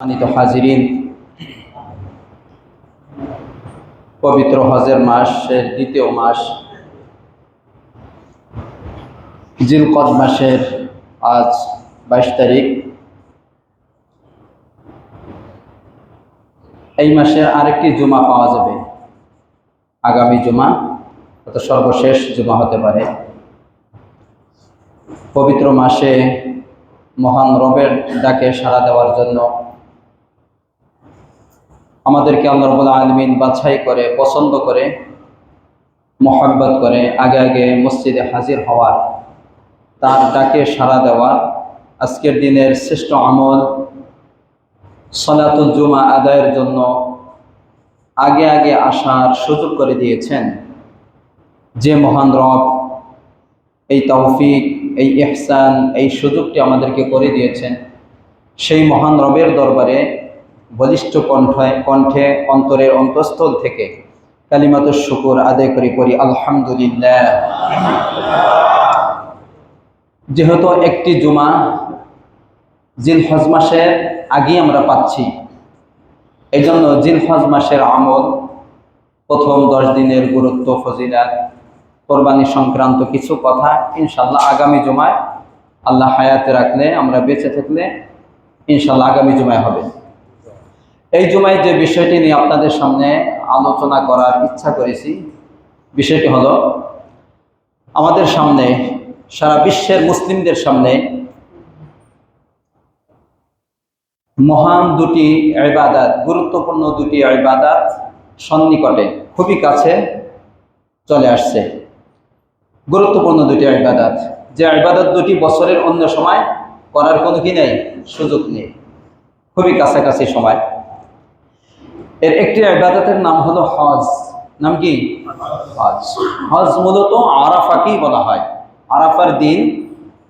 সম্মানিত হাজিরিন, পবিত্র হজের মাসের দ্বিতীয় মাস জিলকদ মাসের আজ 22 তারিখ। এই মাসের আরেকটি জুমা পাওয়া যাবে, আগামী জুমা অর্থাৎ সর্বশেষ জুমা হতে পারে। পবিত্র মাসে মহান রবের ডাকে সাড়া দেওয়ার জন্য আমাদেরকে আল্লাহ রাব্বুল আলামিন বাছাই করে, পছন্দ করে, মহব্বত করে আগে আগে মসজিদে হাজির হওয়ার, তার ডাকে সাড়া দেওয়ার, আজকের দিনের শ্রেষ্ঠ আমল সালাতুল জুমা আদায়ের জন্য আগে আগে আসার সুযোগ করে দিয়েছেন। যে মহান রব এই তৌফিক, এই ইহসান, এই সুযোগটি আমাদেরকে করে দিয়েছেন, সেই মহান রবের দরবারে বলিষ্ঠ কণ্ঠে অন্তরের অন্তঃস্থল থেকে কালিমাতুশ শুকর আদায় করি আলহামদুলিল্লাহ। যেহেতু একটি জুমা জিলহজ মাসের আগেই আমরা পাচ্ছি, এই জন্য জিলহজ মাসের আমল, প্রথম 10 দিনের গুরুত্ব, ফজিলাত, কোরবানি সংক্রান্ত কিছু কথা ইনশাল্লাহ আগামী জুমায়, আল্লাহ হায়াতে রাখলে, আমরা বেঁচে থাকলে ইনশাল্লাহ আগামী জুমায় হবে। এই জুমায় যে বিষয়টি নিয়ে আপনাদের সামনে আলোচনা করার ইচ্ছা করেছি, বিষয়টি হলো আমাদের সামনে, সারা বিশ্বের মুসলিমদের সামনে মহান দুটি ইবাদত, গুরুত্বপূর্ণ দুটি ইবাদত সন্নিকটে, খুবই কাছে চলে আসছে। গুরুত্বপূর্ণ দুটি ইবাদত, যে ইবাদত দুটি বছরের অন্য সময় করার কোনো কি নেই, সুযোগ নেই, খুবই কাছাকাছি সময়। এর একটি ইবাদতের নাম হলো হজ। নাম কি? হজ। হজ মূলত আরাফাকেই বলা হয়, আরাফার দিন,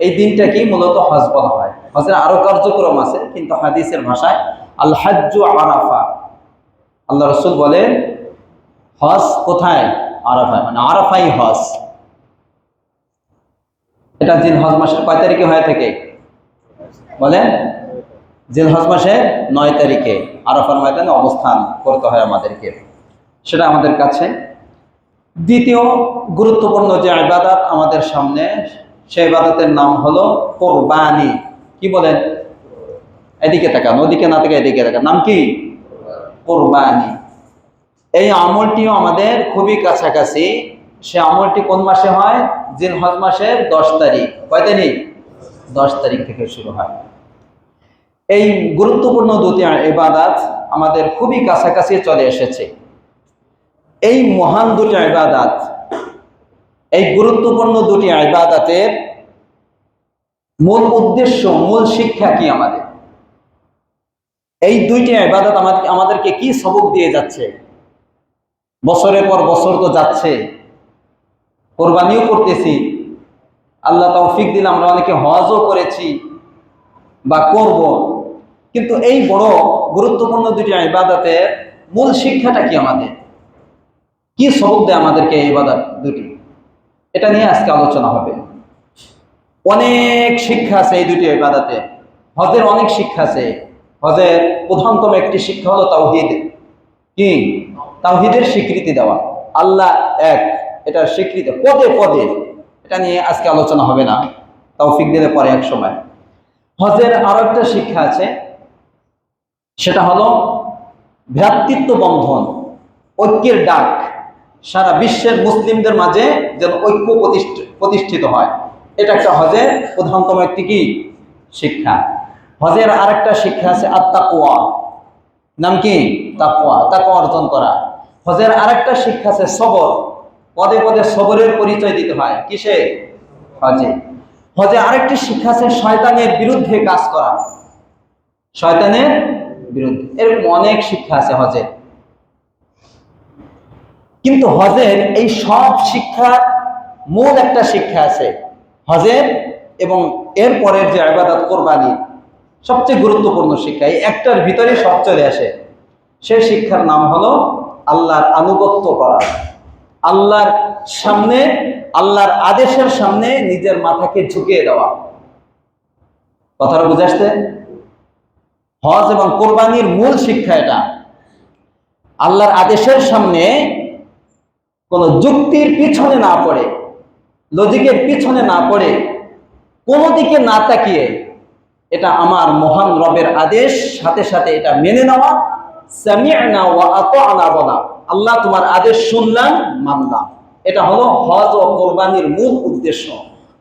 এই দিনটাকেই মূলত হজ বলা হয়। হজের আরো কার্যক্রম আছে, কিন্তু হাদিসের ভাষায় আল হাজ্জু আরাফা। আল্লাহ রাসূল বলেন হজ কোথায়? আরাফায়, মানে আরাফাই হজ। এটা জিলহজ মাসের কয় তারিখে হয়ে থাকে বলেন? জিলহজ মাসের 9 তারিখে আরাফার ময়দানে অবস্থান করতে হয় আমাদেরকে, সেটা আমাদের কাছে। দ্বিতীয় গুরুত্বপূর্ণ যে ইবাদত আমাদের সামনে, সেই ইবাদতের নাম হলো কোরবানি। কি বলেন? এদিকে তাকান, ওদিকে না তাকান, এদিকে তাকান। নাম কি? কোরবানি। এই আমলটিও আমাদের খুবই কাছাকাছি। সে আমলটি কোন মাসে হয়? জিলহজ মাসের 10 তারিখ। কয় তারিখ? 10 তারিখ থেকে শুরু হয়। এই গুরুত্বপূর্ণ দুটি ইবাদত আমাদের খুবই কাছাকাছি চলে এসেছে। এই মহান দুটি ইবাদত, এই গুরুত্বপূর্ণ দুটি ইবাদতের মূল উদ্দেশ্য, মূল শিক্ষা কি আমাদের? এই দুইটি ইবাদত আমাদেরকে কি সবক দিয়ে যাচ্ছে? বছরের পর বছর তো যাচ্ছে, কোরবানিও করতেছি, আল্লাহ তৌফিক দিলে আমরা অনেকে হজও করেছি বা করব, কিন্তু এই বড় গুরুত্বপূর্ণ দুটি ইবাদতের মূল শিক্ষাটা কি আমাদের? কি সবক দেয় আমাদেরকে এই ইবাদত দুটি? এটা নিয়ে আজকে আলোচনা হবে। অনেক শিক্ষা আছে এই দুটি ইবাদতে। হজের অনেক শিক্ষা আছে। হজের প্রধানতম একটি শিক্ষা হলো তাওহীদ। কি? তাওহীদের স্বীকৃতি দেওয়া, আল্লাহ এক, এটার স্বীকৃতি পদে পদে। এটা নিয়ে আজকে আলোচনা হবে না, তৌফিক দিলে পরে এক সময়। হজের আরো একটা শিক্ষা আছে, সেটা হলো ভ্রাতৃত্ব বন্ধন, ঐক্যের ডাক। সারা বিশ্বের মুসলিমদের মাঝে যেন ঐক্য প্রতিষ্ঠিত হয়, এটা একটা হজের প্রধানতম একটি কি শিক্ষা। হজের আরেকটা শিক্ষা আছে আত-তাকওয়া। নাম কি? তাকওয়া, তাকওয়া অর্জন করা। হজের আরেকটা শিক্ষা আছে সবর, পদে পদে সবরের পরিচয় দিতে হয়। কিসে? হজে। হজে আরেকটি শিক্ষা আছে শয়তানের বিরুদ্ধে কাজ করা, শয়তানের বিরুদ্ধে। এরকম অনেক শিক্ষা আছে হজে। কিন্তু হজের এই সব শিক্ষার মূল একটা শিক্ষা আছে হজের, এবং এর পরের যে ইবাদত কোরবানি, সবচেয়ে গুরুত্বপূর্ণ শিক্ষা। এই একটার ভিতরে সব চলে আসে। সেই শিক্ষার নাম হলো আল্লাহর আনুগত্য করা, আল্লাহর সামনে, আল্লাহর আদেশের সামনে নিজের মাথাকে ঝুঁকিয়ে দেওয়া। কথাটা বুঝে আসছে? হজ এবং কোরবানির মূল শিক্ষা এটা। আল্লাহর আদেশের সামনে কোন যুক্তির পিছনে না পড়ে, লজিকের পিছনে না পড়ে, কোনো দিকে না তাকিয়ে এটা আমার মহান রবের আদেশ, সাথে সাথে এটা মেনে নেওয়া, সামি'না ওয়া আতা'না বলা, আল্লাহ তোমার আদেশ শুনলাম মানলাম। এটা হলো হজ ও কোরবানির মূল উদ্দেশ্য।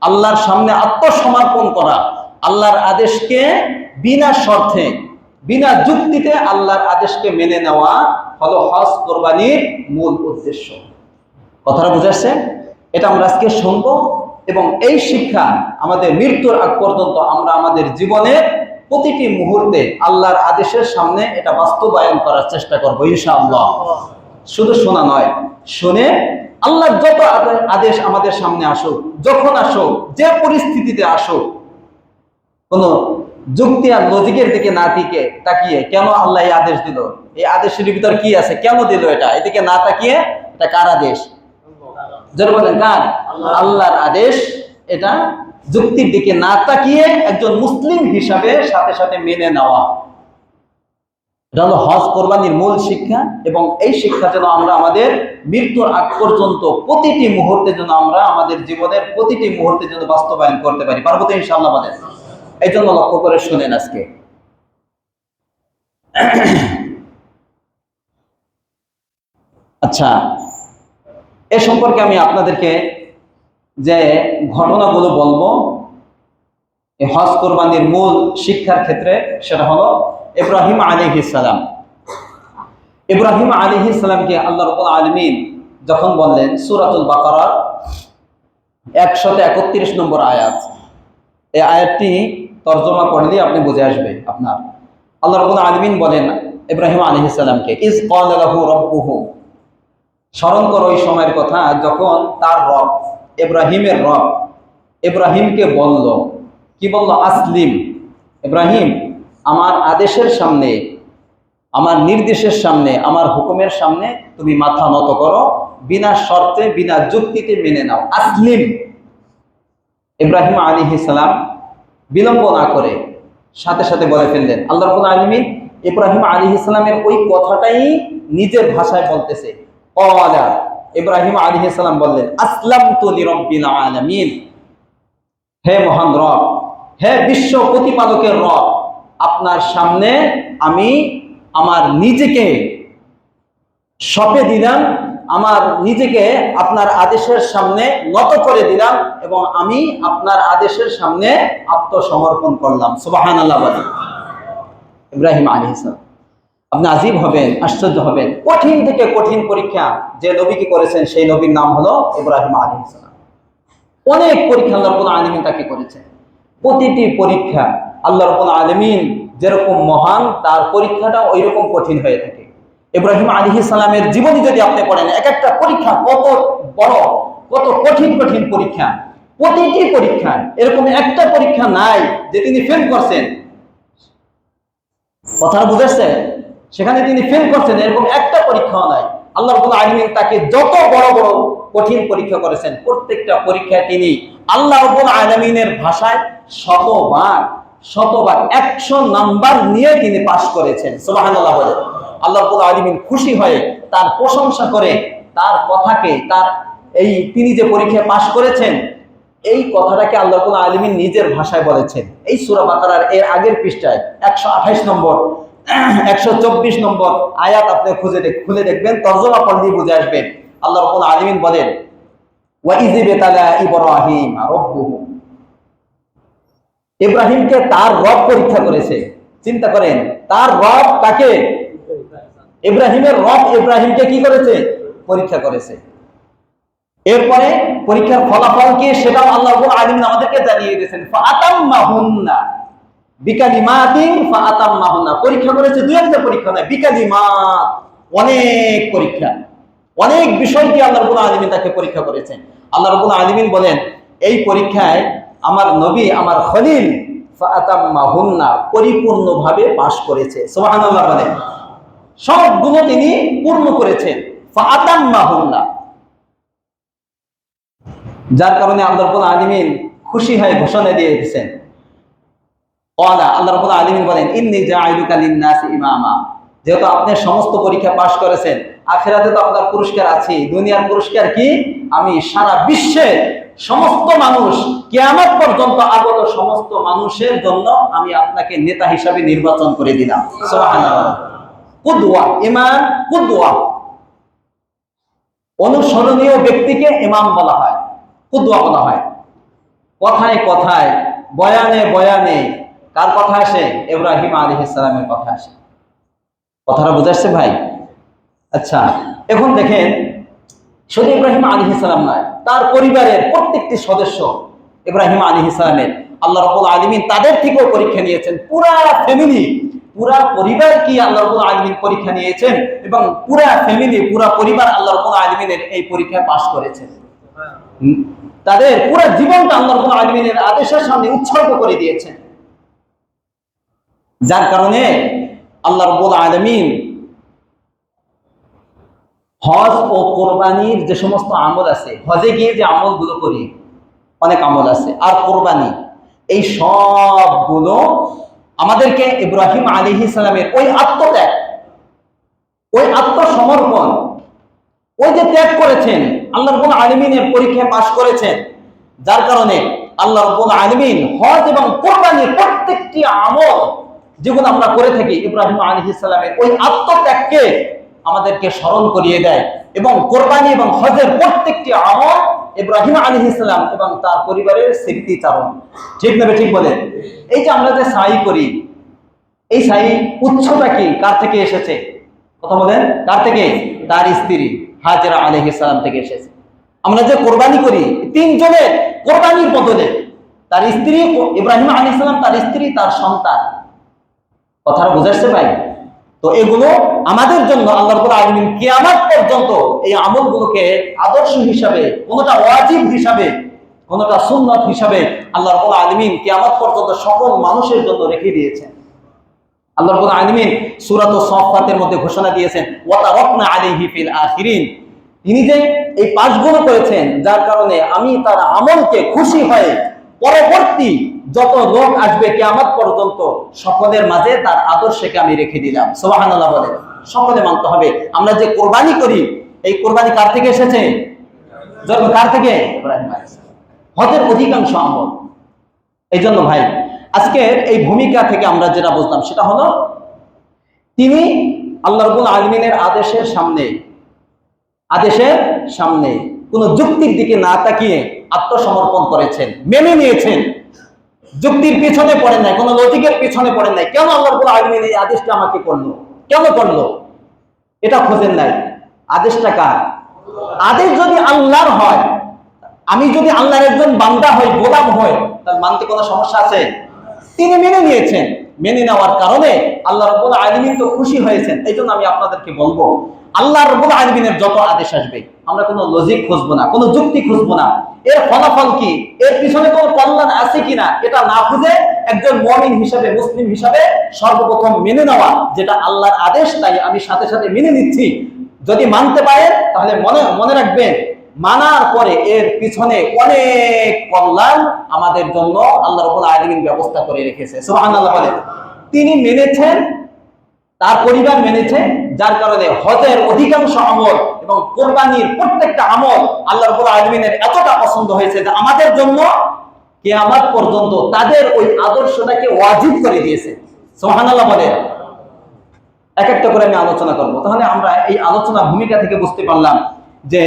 আল্লাহর সামনে আত্মসমর্পণ করা, আল্লাহর আদেশকে বিনা শর্তে, বিনা যুক্তিতে আল্লাহর আদেশকে মেনে নেওয়া হলো হজ কোরবানির মূল উদ্দেশ্য। কথাটা বুঝাচ্ছে? এটা আমরা আজকে শুনবো এবং এই শিক্ষা আমাদের মৃত্যুর আগ পর্যন্ত আমরা আমাদের জীবনের প্রতিটি মুহূর্তে আল্লাহর আদেশের সামনে এটা বাস্তবায়ন করার চেষ্টা করবো ইনশাআল্লাহ। শুধু শোনা নয়, শুনে আল্লাহর যত আদেশ আমাদের সামনে আসুক, যখন আসুক, যে পরিস্থিতিতে আসুক, কোন যুক্তি আর লজিকের দিকে না তাকিয়ে কেন আল্লাহ এই আদেশ দিল, এই আদেশের ভিতর কি আছে, কেন দিল, এটা এদিকে না তাকিয়ে এটা কার আদেশ? যারা বলেন কার? আল্লাহর আদেশ। এটা যুক্তির দিকে না তাকিয়ে একজন মুসলিম হিসাবে সাথে সাথে মেনে নেওয়া, এটা হলো হজ কোরবানির মূল শিক্ষা। এবং এই শিক্ষা যেন আমরা আমাদের মৃত্যুর আগ পর্যন্ত প্রতিটি মুহূর্তে যেন আমরা আমাদের জীবনের প্রতিটি মুহূর্তে যেন বাস্তবায়ন করতে পারি। পারবো তো ইনশাআল্লাহ? বলেন। এই জন্য লক্ষ্য করে শুনেন আজকে। আচ্ছা, এ সম্পর্কে আমি আপনাদেরকে যে ঘটনাগুলো বলবো এই হজ কোরবানির মূল শিক্ষার ক্ষেত্রে, সেটা হলো ইব্রাহিম আলাইহিস সালাম। ইব্রাহিম আলাইহিস সালামকে আল্লাহ রাব্বুল আলামিন যখন বললেন, সূরাতুল বাকারার 131 নম্বর আয়াত, এই আয়াতটি তরজমা করলে আপনি বুঝে আসবে আপনার। আল্লাহ রাব্বুল আলামিন বলেন ইব্রাহিম আলাইহিস সালামকে, ইজ ক্বালা লাহু রাব্বুহু, স্মরণ করো ওই সময়ের কথা যখন তার রব, ইব্রাহিমের রব ইব্রাহিমকে বলল, কি বলল? আসলিম, ইব্রাহিম আমার আদেশের সামনে, আমার নির্দেশের সামনে, আমার হুকুমের সামনে তুমি মাথা নত করো, বিনা শর্তে বিনা যুক্তিতে মেনে নাও। আসলিম। ইব্রাহিম আলাইহিস সালাম বিলম্ব না করে সাথে সাথে বলে ফেললেন। আল্লাহ রাব্বুল আলামিন ইব্রাহিম আলাইহিস সালামের ওই কথাটাই নিজের ভাষায় বলতেছে। ক্বালা, ইব্রাহিম আলাইহিস সালাম বললেন, আসলামতু লিরাব্বিল আলামিন, হে মহান রব, হে বিশ্ব প্রতিপালকের রব, আপনার সামনে আমি আমার নিজেকে সঁপে দিলাম, আমার নিজেকে আপনার আদেশের সামনে নত করে দিলাম এবং আমি আপনার আদেশের সামনে আত্মসমর্পণ করলাম। সুবহানাল্লাহ বলেন। ইব্রাহিম আলাইহিস সালাম, আপনি আজীব হবেন, আশ্চর্য হবেন, কঠিন থেকে কঠিন পরীক্ষা যে নবীকে করেছেন সেই নবীর নাম হলো ইব্রাহিম আলাইহিস সালাম। অনেক পরীক্ষা আল্লাহ রাব্বুল আলামিন তাকে করেছেন। প্রতিটি পরীক্ষা আল্লাহ রাব্বুল আলামিন যেরকম মহান, তার পরীক্ষাটা ওই রকম কঠিন হয়ে থাকে। ইব্রাহিম আলাইহিস সালামের জীবনী যদি আপনি পড়েন, এক একটা পরীক্ষা কত বড়, কত কঠিন কঠিন পরীক্ষা। প্রতিটি পরীক্ষা, এরকম একটা পরীক্ষা নাই যে তিনি ফেল করছেন। কথা বুঝাচ্ছে? সেখানে তিনি ফেল করছেন এরকম একটা পরীক্ষাও নাই। আল্লাহ রাব্বুল আলামিন তাকে যত বড় বড় কঠিন পরীক্ষা করেছেন, প্রত্যেকটা পরীক্ষায় তিনি আল্লাহ রাব্বুল আলামিনের ভাষায় শতবার 100 নাম্বার নিয়ে তিনি পাস করেছেন। সুবহানাল্লাহ বলে। আল্লাহ রাব্বুল আলামিন খুশি হয়ে তার প্রশংসা করে, তার কথাকে, তার এই তিনি যে পরীক্ষায় পাস করেছেন এই কথাটাকে আল্লাহ রাব্বুল আলামিন নিজের ভাষায় বলেছেন। এই সূরা বাকারার এর আগের পৃষ্ঠায় 128 নম্বর 124 নম্বর আয়াত আপনি খুলে দেখবেন, তরজমা পড়লেই বুঝে আসবে। আল্লাহ রাব্বুল আলামিন বলেন, ওয়া ইযিবতালা ইব্রাহিম রাব্বুহু, ইব্রাহিমকে তার রব পরীক্ষা করেছে। চিন্তা করেন, তার রব কাকে? ইব্রাহিমের রব ইব্রাহিমকে কি করেছে? পরীক্ষা করেছে। এরপরে পরীক্ষার ফলাফল কি সেটাও আল্লাহ রাব্বুল আলামিন আমাদেরকে জানিয়ে দিয়েছেন। ফাআতাম্মাহুন্না বিকালিমাতিন ফাআতাম্মাহুন্না, পরীক্ষা করেছে দুই একটা পরীক্ষা নয়, বিকালিমাত, অনেক পরীক্ষা, অনেক বিষয়কে আল্লাহ রাব্বুল আলামিন তাকে পরীক্ষা করেছেন। আল্লাহ রাব্বুল আলামিন বলেন, এই পরীক্ষায় আমার নবী, আমার খলিল ফাআতাম্মাহুন্না, পরিপূর্ণভাবে পাস করেছে। সুবহানাল্লাহ বলেন। সবগুলো তিনি পূর্ণ করেছেন। ফাআতাম্মাহুন্না, যার কারণে আল্লাহ রাব্বুল আলামিন খুশি হয়ে ঘোষণা দিয়ে দিয়েছেন, ক্বালা, আল্লাহ রাব্বুল আলামিন বলেন, ইন্নী জাইলুকা লিন-নাসি ইমামা। যেহেতু আপনি সমস্ত পরীক্ষা পাশ করেছেন, আখিরাতে তো আপনার পুরস্কার আছে। দুনিয়ার পুরস্কার কি? আমি সারা বিশ্বের সমস্ত মানুষ, কিয়ামত পর্যন্ত আগত সমস্ত মানুষের জন্য আমি আপনাকে নেতা হিসাবে নির্বাচন করে দিলাম। সুবহানাল্লাহ। কুদওয়া, ইমাম কুদওয়া, অনুসরণীয় ব্যক্তিকে ইমাম বলা হয়, কুদওয়া বলা হয়। কথায় কথায়, বয়ানে বয়ানে কার কথা আসে? ইব্রাহিম আলাইহিস সালামের কথা আসে। কথাটা বুঝাচ্ছে ভাই? আচ্ছা, এখন দেখেন, শুধু ইব্রাহিম আলাইহিস সালাম নয়, তার পরিবারের প্রত্যেকটি সদস্য ইব্রাহিম আলাইহিস সালামের আল্লাহ রাব্বুল আলামিন তাদের থেকেও পরীক্ষা নিয়েছেন। পুরা ফ্যামিলি, পুরা পরিবার কি আল্লাহ রাব্বুল আলামিন পরীক্ষা নিয়েছেন, এবং পুরা ফ্যামিলি, পুরা পরিবার আল্লাহ রাব্বুল আলামিনের এই পরীক্ষায় পাস করেছেন। তাদের পুরা জীবনটা আল্লাহ রাব্বুল আলামিনের আদেশের সামনে উৎসর্গ করে দিয়েছেন। যার কারণে আল্লাহ রাব্বুল আলামিন হজ ও কোরবানির যে সমস্ত আমল আছে, হজে গিয়ে যে আমলগুলো করি, অনেক আমল আছে, আর কোরবানি, এই সবগুলো আমাদেরকে ইব্রাহিম আলাইহিস সালামের ওই আত্মত্যাগ, ওই আত্মসমর্পণ, ওই যে ত্যাগ করেছেন, আল্লাহ রাব্বুল আলামিনের পরীক্ষায় পাশ করেছেন, যার কারণে আল্লাহ রাব্বুল আলামিন হজ এবং কোরবানির প্রত্যেকটি আমল যেগুলো আমরা করে থাকি, ইব্রাহিম আলাইহিস সালামের ওই আত্মত্যাগকে আমাদেরকে স্মরণ করিয়ে দেয়। এবং কোরবানি এবং হজের প্রত্যেকটি আমল ইব্রাহিম আলাইহিস সালাম এবং তার পরিবারের স্মৃতিচারণ। ঠিক না? ঠিক বলেন? এই যে আমরা যে সাই করি, এই সাই উৎসটা কি, কার থেকে এসেছে? কথা বলেন, কার থেকে? তার স্ত্রী হাজেরা আলাইহিস সালাম থেকে এসেছে। আমরা যে কোরবানি করি, তিনজনের কোরবানির বদলে তার স্ত্রী ইব্রাহিম আলাইহিস সালাম, তার স্ত্রী, তার সন্তান। কথাটা বুঝাচ্ছে ভাই? তো এগুলো আমাদের জন্য আল্লাহ রাব্বুল আলামিন কিয়ামত পর্যন্ত এই আমলগুলোকে আদর্শ হিসাবে, কোনটা ওয়াজিব হিসাবে, কোনটা সুন্নাত হিসাবে আল্লাহ রাব্বুল আলামিন কিয়ামত পর্যন্ত সকল মানুষের জন্য রেখে দিয়েছেন। আল্লাহ রাব্বুল আলামিন সূরাতুস সাফফাতের মধ্যে ঘোষণা দিয়েছেন, ওয়া তারাকনা আলাইহি ফিল আখিরিন। তিনি যে এই পাঁচগুলো করেছেন, যার কারণে আমি তার আমলকে খুশি হয়ে পরবর্তী যত লোক আসবে কিয়ামত পর্যন্ত সকলের মাঝে তার আদর্শকে আমি রেখে দিলাম। সুবহানাল্লাহ বলেন। সকলে মানতে হবে। আমরা যে কোরবানি করি, এই কোরবানি কার থেকে এসেছে? কার থেকে? ইব্রাহিম আলাইহিস সালাম। হজের অধিকাংশ আমল। এই জন্য ভাই, আজকের এই ভূমিকা থেকে আমরা যেটা বুঝলাম সেটা হলো, তিনি আল্লাহ রাব্বুল আলামিনের আদেশের সামনে কোন যুক্তির দিকে না তাকিয়ে আত্মসমর্পণ করেছেন, মেনে নিয়েছেন। যুক্তির পিছনে পড়েন নাই, কোন লজিকের পিছনে পড়েন নাই। কেন আল্লাহ রাব্বুল আলামিন এই আদেশটা আমাকে করলো, কেন করলো, এটা খোঁজেন নাই। আদেশটা কার? আদেশ যদি আল্লাহর হয়, আমি যদি আল্লাহর একজন বান্দা হই, গোলাম হই, তাহলে মানতে কোনো সমস্যা আছে? তিনি মেনে নিয়েছেন। মেনে নেওয়ার কারণে আল্লাহ রাব্বুল আলামিন তো খুশি হয়েছেন। এই জন্য আমি আপনাদেরকে বলবো, আল্লাহ রাব্বুল আলামিনের যত আদেশ আসবে, আমরা কোনো লজিক খুঁজবো না, কোনো যুক্তি খুঁজবো না, এর ফলাফল কি, এর পিছনে কোনো কল্যাণ আছে কিনা, এটা না খুঁজে একজন মুমিন হিসাবে, মুসলিম হিসাবে সর্বপ্রথম মেনে নেওয়া, যেটা আল্লাহর আদেশ, তাই আমি সাথে সাথে মেনে নিচ্ছি। যদি মানতে পারেন তাহলে মনে রাখবেন, মানার পরে এর পিছনে অনেক কল্যাণ আমাদের জন্য আল্লাহ রাব্বুল আলামিন ব্যবস্থা করে রেখেছে। সুবহানাল্লাহ বলেন। তিনি মেনেছেন, তার পরিবার মেনেছে, যার কারণে হজের অধিকাংশ আমল এবং কোরবানির প্রত্যেকটা আমল আল্লাহ রাব্বুল আলামিনের এতটা পছন্দ হয়েছে যে আমাদের জন্য কিয়ামত পর্যন্ত তাদের ওই আদর্শটাকে ওয়াজিব করে দিয়েছে। সুবহানাল্লাহ বলেন। এক একটা করে আমি আলোচনা করব। তাহলে আমরা এই আলোচনা ভূমিকা থেকে বুঝতে পারলাম যে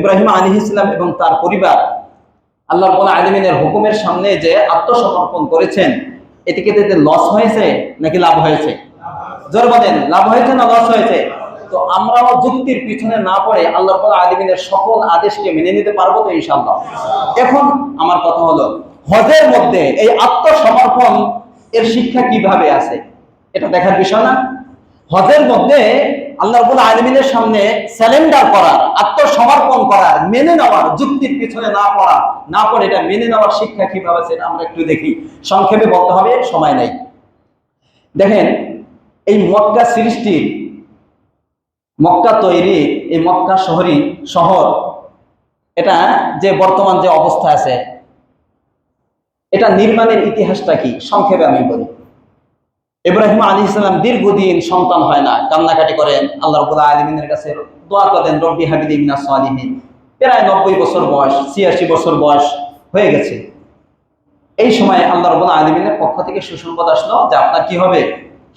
ইব্রাহিম আলাইহিস সালাম এবং তার পরিবার আল্লাহ রাব্বুল আলামিনের হুকুমের সামনে যে আত্মসমর্পণ করেছেন, এতে কি লস হয়েছে নাকি লাভ হয়েছে? জোর বলেন, লাভ হয়েছে না লস হয়েছে? তো আমরাও যুক্তির পিছনে না পড়ে আল্লাহ রাব্বুল আলামিনের সকল আদেশকে মেনে নিতে পারবো তো ইনশাআল্লাহ। এখন আমার কথা হলো, হজের মধ্যে এই আত্মসমর্পণ এর শিক্ষা কিভাবে আছে, এটা দেখার বিষয় না? হজের মধ্যে আল্লাহ রাব্বুল আলামিনের সামনে সারেন্ডার করার, আত্মসমর্পণ করার, মেনে নেওয়ার, যুক্তির পিছনে না পড়ে এটা মেনে নেওয়ার শিক্ষা কিভাবে আছে আমরা একটু দেখি। সংক্ষেপে বলতে হবে, সময় নাই। দেখেন, এই মক্কা সৃষ্টি, মক্কা তৈরি, এই মক্কা শহর, এটা যে বর্তমান যে অবস্থা আছে, এটা নির্মাণের ইতিহাসটা কি সংক্ষেপে আমি বলি। ইব্রাহিম আলাইহিস সালাম দীর্ঘদিন সন্তান হয় না, কান্নাকাটি করেন, আল্লাহ রাব্বুল আলামিনের কাছে দোয়া করেন, রব্বি হাবলি মিনাস সালিহিন। প্রায় 90 বছর বয়স, 86 বছর বয়স হয়ে গেছে। এই সময় আল্লাহ রাব্বুল আলামিনের পক্ষ থেকে সুসংবাদ আসলো যে আপনার কি হবে,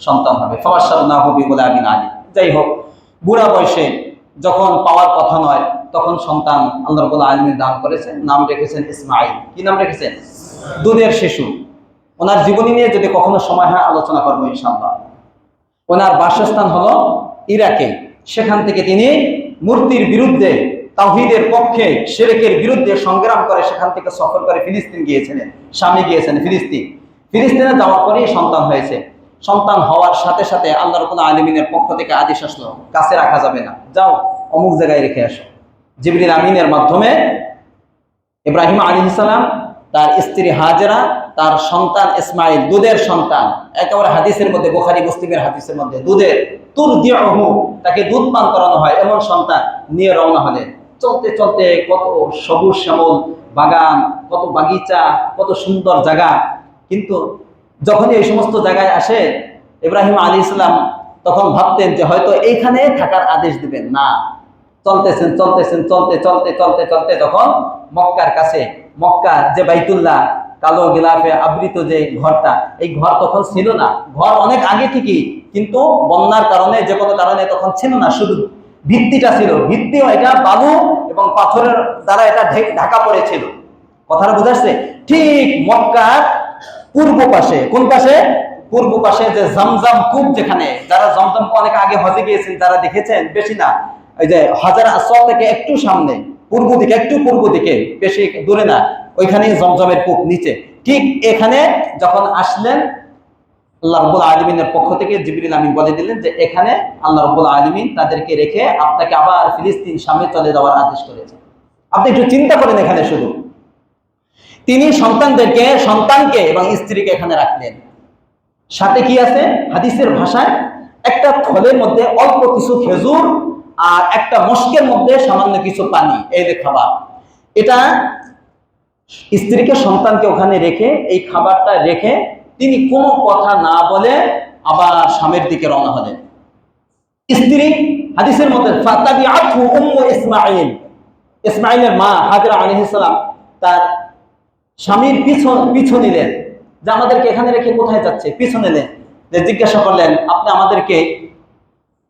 সন্তান হবে। ফাবাশশারনাহু বিগুলামিন আলিম। যাই হোক, বুড়া বয়সে যখন পাওয়ার কথা নয়, তখন সন্তান আল্লাহ রাব্বুল আলামিন দান করেছেন, নাম রেখেছেন ইসমাঈল। কি নাম রেখেছেন? দুধের শিশু। ওনার জীবনী নিয়ে যদি কখনো সময় হয় আলোচনা করবো ইনশাআল্লাহ। ওনার বাসস্থান হলো ইরাকে। সেখান থেকে তিনি মূর্তির বিরুদ্ধে, তাওহীদের পক্ষে, শিরকের বিরুদ্ধে সংগ্রাম করে সেখান থেকে সফর করে ফিলিস্তিন গিয়েছিলেন। স্বামী গিয়েছেন ফিলিস্তিন। ফিলিস্তিনে যাওয়ার পরেই সন্তান হয়েছে। সন্তান হওয়ার সাথে সাথে আল্লাহ রাব্বুল আলামিনের পক্ষ থেকে আদেশ আসলো, কাছে রাখা যাবে না, যাও অমুক জায়গায় রেখে আসো। জিবরিল আমিনের মাধ্যমে ইব্রাহিম আলাইহিস সালাম, তার স্ত্রী হাজেরা, তার সন্তান ইসমাঈল, দুধের সন্তান, একেবারে হাদিসের মধ্যে, বুখারী মুসলিমের হাদিসের মধ্যে, দুধের তুরদিউহু, তাকে দুধ পান করানো হয়, এমন সন্তান নিয়ে রওনা হলেন। চলতে চলতে কত সবুজ শ্যামল বাগান, কত বাগিচা, কত সুন্দর জায়গা। কিন্তু যখন এই সমস্ত জায়গায় আসে, ইব্রাহিম আলাইহিস সালাম তখন ভাবতেন যে হয়তো এইখানে থাকার আদেশ দিবেন না। চলতেছেন চলতেছেন, চলতে চলতে চলতে চলতে তখন মক্কার কাছে, মক্কা যে বাইতুল্লাহ, কালো গিলাফে আবৃত যে ঘরটা, এই ঘর তখন ছিল না। ঘর অনেক আগে থেকেই, কিন্তু বন্যার কারণে, যে কোনো কারণে তখন ছিল না, শুধু ভিত্তিটা ছিল। ভিত্তিও এটা বালু এবং পাথরের দ্বারা এটা ঢাকা পড়েছিল। কথাটা বোঝাচ্ছে? ঠিক মক্কার পূর্ব পাশে, কোন পাশে? পূর্ব পাশে যে জমজম কূপ, যেখানে যারা জমজম অনেক আগে হজে গিয়েছেন তারা দেখেছেন, বেশি না, এই যে হাজার আসওয়াদ থেকে একটু সামনে, পূর্ব দিকে, একটু পূর্ব দিকে, বেশি দূরে না, ওইখানে জমজমের কূপ নিচে। ঠিক এখানে যখন আসলেন, আল্লাহ রাব্বুল আলামিনের পক্ষ থেকে জিবরিল আমিন বলে দিলেন যে এখানে আল্লাহ রাব্বুল আলামিন তাদেরকে রেখে আপনাকে আবার ফিলিস্তিন সামনে চলে যাওয়ার আদেশ করেছেন। আপনি একটু চিন্তা করেন, এখানে শুধু তিনি সন্তানকে এবং স্ত্রীকে এখানে রাখলেন। সাথে কি আছে? হাদিসের ভাষায় একটা থলের মধ্যে অল্প কিছু খেজুর আর একটা মশকের মধ্যে সামান্য কিছু পানি, এই যে খাবার। এটা স্ত্রীকে, সন্তানকে ওখানে রেখে, এই খাবারটা রেখে তিনি কোনো কথা না বলে আবার স্বামীর দিকে রওনা হলেন। স্ত্রী, হাদিসের মধ্যে ফাতাবিআতহু উম্মু ইসমাঈল, ইসমাঈলের মা হাজেরা আলাইহিস সালাম তার স্বামীর পিছু নিলেন, যে আমাদেরকে এখানে রেখে কোথায় যাচ্ছে, পিছু নিলেন। যে জিজ্ঞাসা করলেন, আপনি আমাদেরকে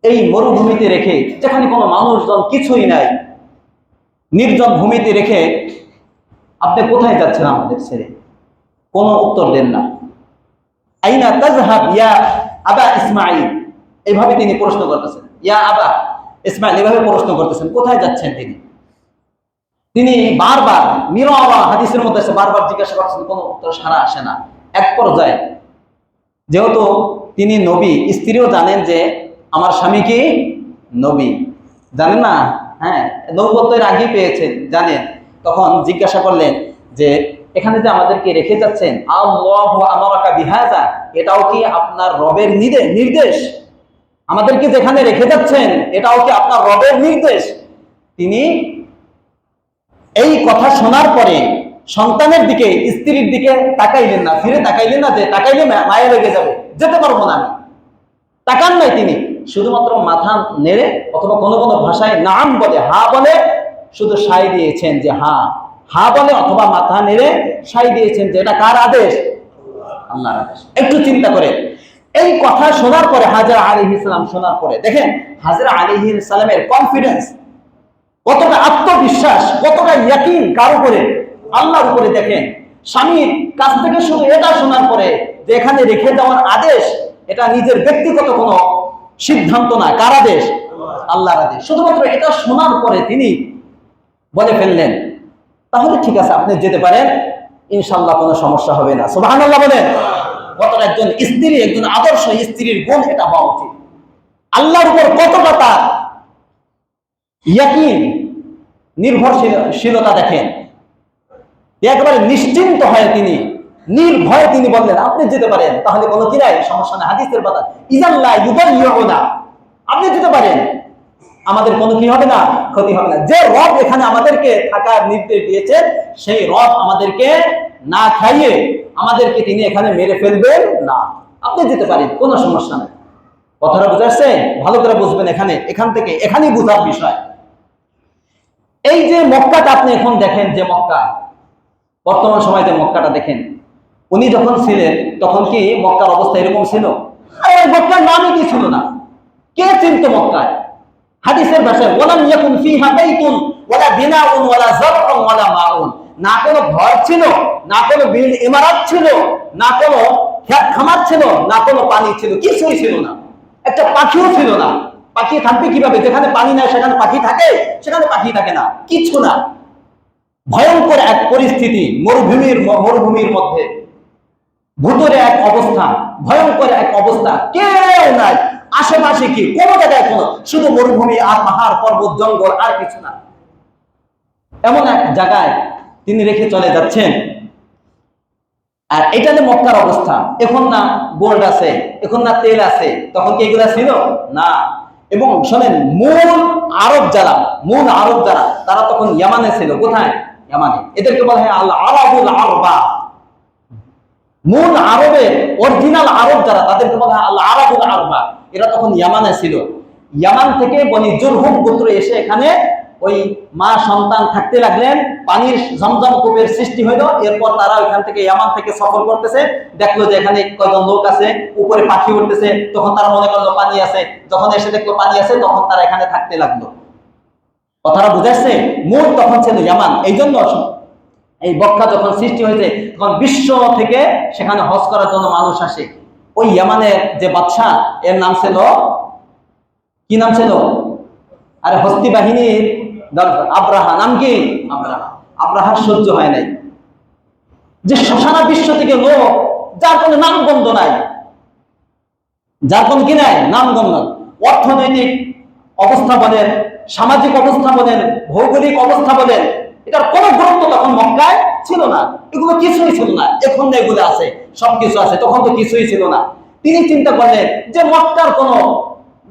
এই মরুভূমিতে রেখে, যেখানে কোনো মানুষজন কিছুই নাই, নির্জন ভূমিতে রেখে আপনি কোথায় যাচ্ছেন আমাদের ছেড়ে? কোনো উত্তর দেন না। আইনা তাযহাব ইয়া আবা ইসমাঈল, এইভাবে তিনি প্রশ্ন করতেছেন, ইয়া আবা ইসমাঈল, এইভাবে প্রশ্ন করতেছেন, কোথায় যাচ্ছেন তিনি? তিনি বারবার, মিরাওয়া হাদিসের মধ্যে আছে, বারবার জিজ্ঞাসা করছেন, কোনো উত্তর সারা আসে না। এক পর্যায়ে, যেহেতু তিনি নবী, স্ত্রীও জানেন যে আমার স্বামী কি নবী, জানেন না? হ্যাঁ, নবুয়তের আগেই পেয়েছেন, জানেন। তখন জিজ্ঞাসা করলেন যে এখানে যে আমাদেরকে রেখে যাচ্ছেন, আল্লাহু আমারাকা বিহাযা, এটাও কি আপনার রবের নির্দেশ? আমাদেরকে যেখানে রেখে যাচ্ছেন, এটাও কি আপনার রবের নির্দেশ? তিনি এই কথা শোনার পরে সন্তানের দিকে, স্ত্রীর দিকে তাকাইলেন না, ফিরে তাকাইলেন না, যে তাকাইলে মায়া লেগে যাবে, যেতে পারবো না আমি। তাকান নাই তিনি, শুধুমাত্র মাথা নেড়ে, অথবা কোনো কোনো ভাষায় নাম বলে, হা বলে শুধু সাই দিয়েছেন, যে হা বলে, অথবা মাথা নেড়ে সাই দিয়েছেন, যে এটা কার আদেশ? আল্লাহর আদেশ। একটু চিন্তা করে, এই কথা শোনার পরে, হাজেরা আলাইহিস সালাম শোনার পরে, দেখেন হাজেরা আলাইহিস সালামের কনফিডেন্স, কতটা আত্মবিশ্বাস, কতটা ইয়াকিন কার উপরে? আল্লাহর উপরে। দেখেন, স্বামীর কাছ থেকে শুধু এটা শোনার পরে যে এখানে রেখে যাওয়ার আদেশ, এটা নিজের ব্যক্তিগত কোনো সিদ্ধান্ত না, কার আদেশ? আল্লাহর আদেশ। শুধুমাত্র এটা শোনার পরে তিনি বলে ফেললেন, তাহলে ঠিক আছে, আপনি যেতে পারেন, ইনশাআল্লাহ কোনো সমস্যা হবে না। সুবহানাল্লাহ বলেন। কতটা একজন স্ত্রী, একজন আদর্শ স্ত্রীর গুণ এটা হওয়া উচিত। আল্লাহর উপর কতটা তার ইয়াকিন, নির্ভরশীলতা দেখেন। একেবারে নিশ্চিন্ত হয়ে তিনি, নির্ভয়ে তিনি বললেন, আপনি যেতে পারেন, তাহলে কোনো কি নাই, সমস্যা নেই। হাদিসের কথা, ইজাল্লাহ ইউদাইয়ুনা, আপনি যেতে পারেন, আমাদের কোনো কি হবে না, ক্ষতি হবে না। যে রব এখানে আমাদেরকে থাকার নির্দেশ দিয়েছেন, সেই রব আমাদেরকে না খাইয়ে আমাদেরকে তিনি এখানে মেরে ফেলবেন না। আপনি আপনি যেতে পারেন, কোনো সমস্যা নেই। কথাটা বুঝাচ্ছে? ভালো করে বুঝবেন। এখানেই বোঝার বিষয়। এই যে মক্কাটা আপনি এখন দেখেন, যে মক্কা বর্তমান সময় যে মক্কাটা দেখেন, উনি যখন ছিলেন তখন কি মক্কার অবস্থা এরকম ছিল? মক্কার নামই কি ছিল না? কে চিনত মক্কায়? হাদিসের ভাষায় ওয়ালাম ইয়াকুন ফিহা বাইতুন ওয়ালা বিনাউন ওয়ালা যারউন ওয়ালা মাউন। না কোনো ঘর ছিল, না কোনো ইমারত ছিল, না কোনো খেত খামার ছিল, না কোনো পানি ছিল, কিছুই ছিল না। একটা পাখিও ছিল না। পাখি থাকবে কিভাবে? যেখানে পানি নাই সেখানে পাখি থাকে? সেখানে পাখি থাকে না, কিছু না। ভয়ঙ্কর এক পরিস্থিতি, মরুভূমির মধ্যে ভূতরে এক অবস্থা, ভয়ঙ্কর এক অবস্থা, কেউ নাই আশেপাশে, কি কোনো জায়গায় কোনো, শুধু মরুভূমি আর পাহাড় পর্বত জঙ্গল, আর কিছু না। এমন এক জায়গায় তিনি রেখে চলে যাচ্ছেন। আর এটা যে মক্কার অবস্থা, এখন না গোল্ড আছে, এখন না তেল আছে, তখন কি এগুলা ছিল না। এবং শোনেন, মূল আরব যারা তারা তখন ইয়ামানে ছিল। কোথায়? ইয়ামানে। এদেরকে বলা হয় আল আরাবুল আরবা। মূল আরবের অরিজিনাল আরব যারা, তাদেরকে বলা হয় আল আরাবুল আরবা। এরা তখন ইয়ামানে ছিল। ইয়ামান থেকে বনি জুরহুম গোত্র এসে এখানে ওই মা সন্তান থাকতে লাগলেন। পানির জমজম কূপের সৃষ্টি হইল। এরপর তারা ওইখান থেকে ইয়ামান থেকে সফর করতেছে, দেখলো যে এখানে কয়জন লোক আছে, উপরে পাখি উঠতেছে, তখন তারা মনে করলো পানি আছে। যখন এসে দেখলো পানি আছে, তখন তারা এখানে থাকতে লাগলো। কথাটা বুঝাচ্ছে? মূল তখন ছিল ইয়ামান। এই জন্য এই মক্কা যখন সৃষ্টি হয়েছে, তখন বিশ্ব থেকে সেখানে হজ করার জন্য মানুষ আসে। ওই ইয়ামানের যে বাদশা, এর নাম ছিল, কি নাম ছিল? আরে হস্তি বাহিনীর আব্রাহা। নাম কি? আব্রাহার সহ্য হয় নাই যে সারা বিশ্ব থেকে লোক, যার কোনো নামগন্ধ নাই, যার কোনো কি নাই নামগন্ধ, অর্থনৈতিক অবস্থা বলেন, সামাজিক অবস্থা বলেন, ভৌগোলিক অবস্থা বলেন, এটার কোনো গুরুত্ব তখন মক্কায় ছিল না। এগুলো কিছুই ছিল না। এখন এগুলো আছে, সবকিছু আছে, তখন তো কিছুই ছিল না। তিনি চিন্তা করলেন যে মক্কার কোনো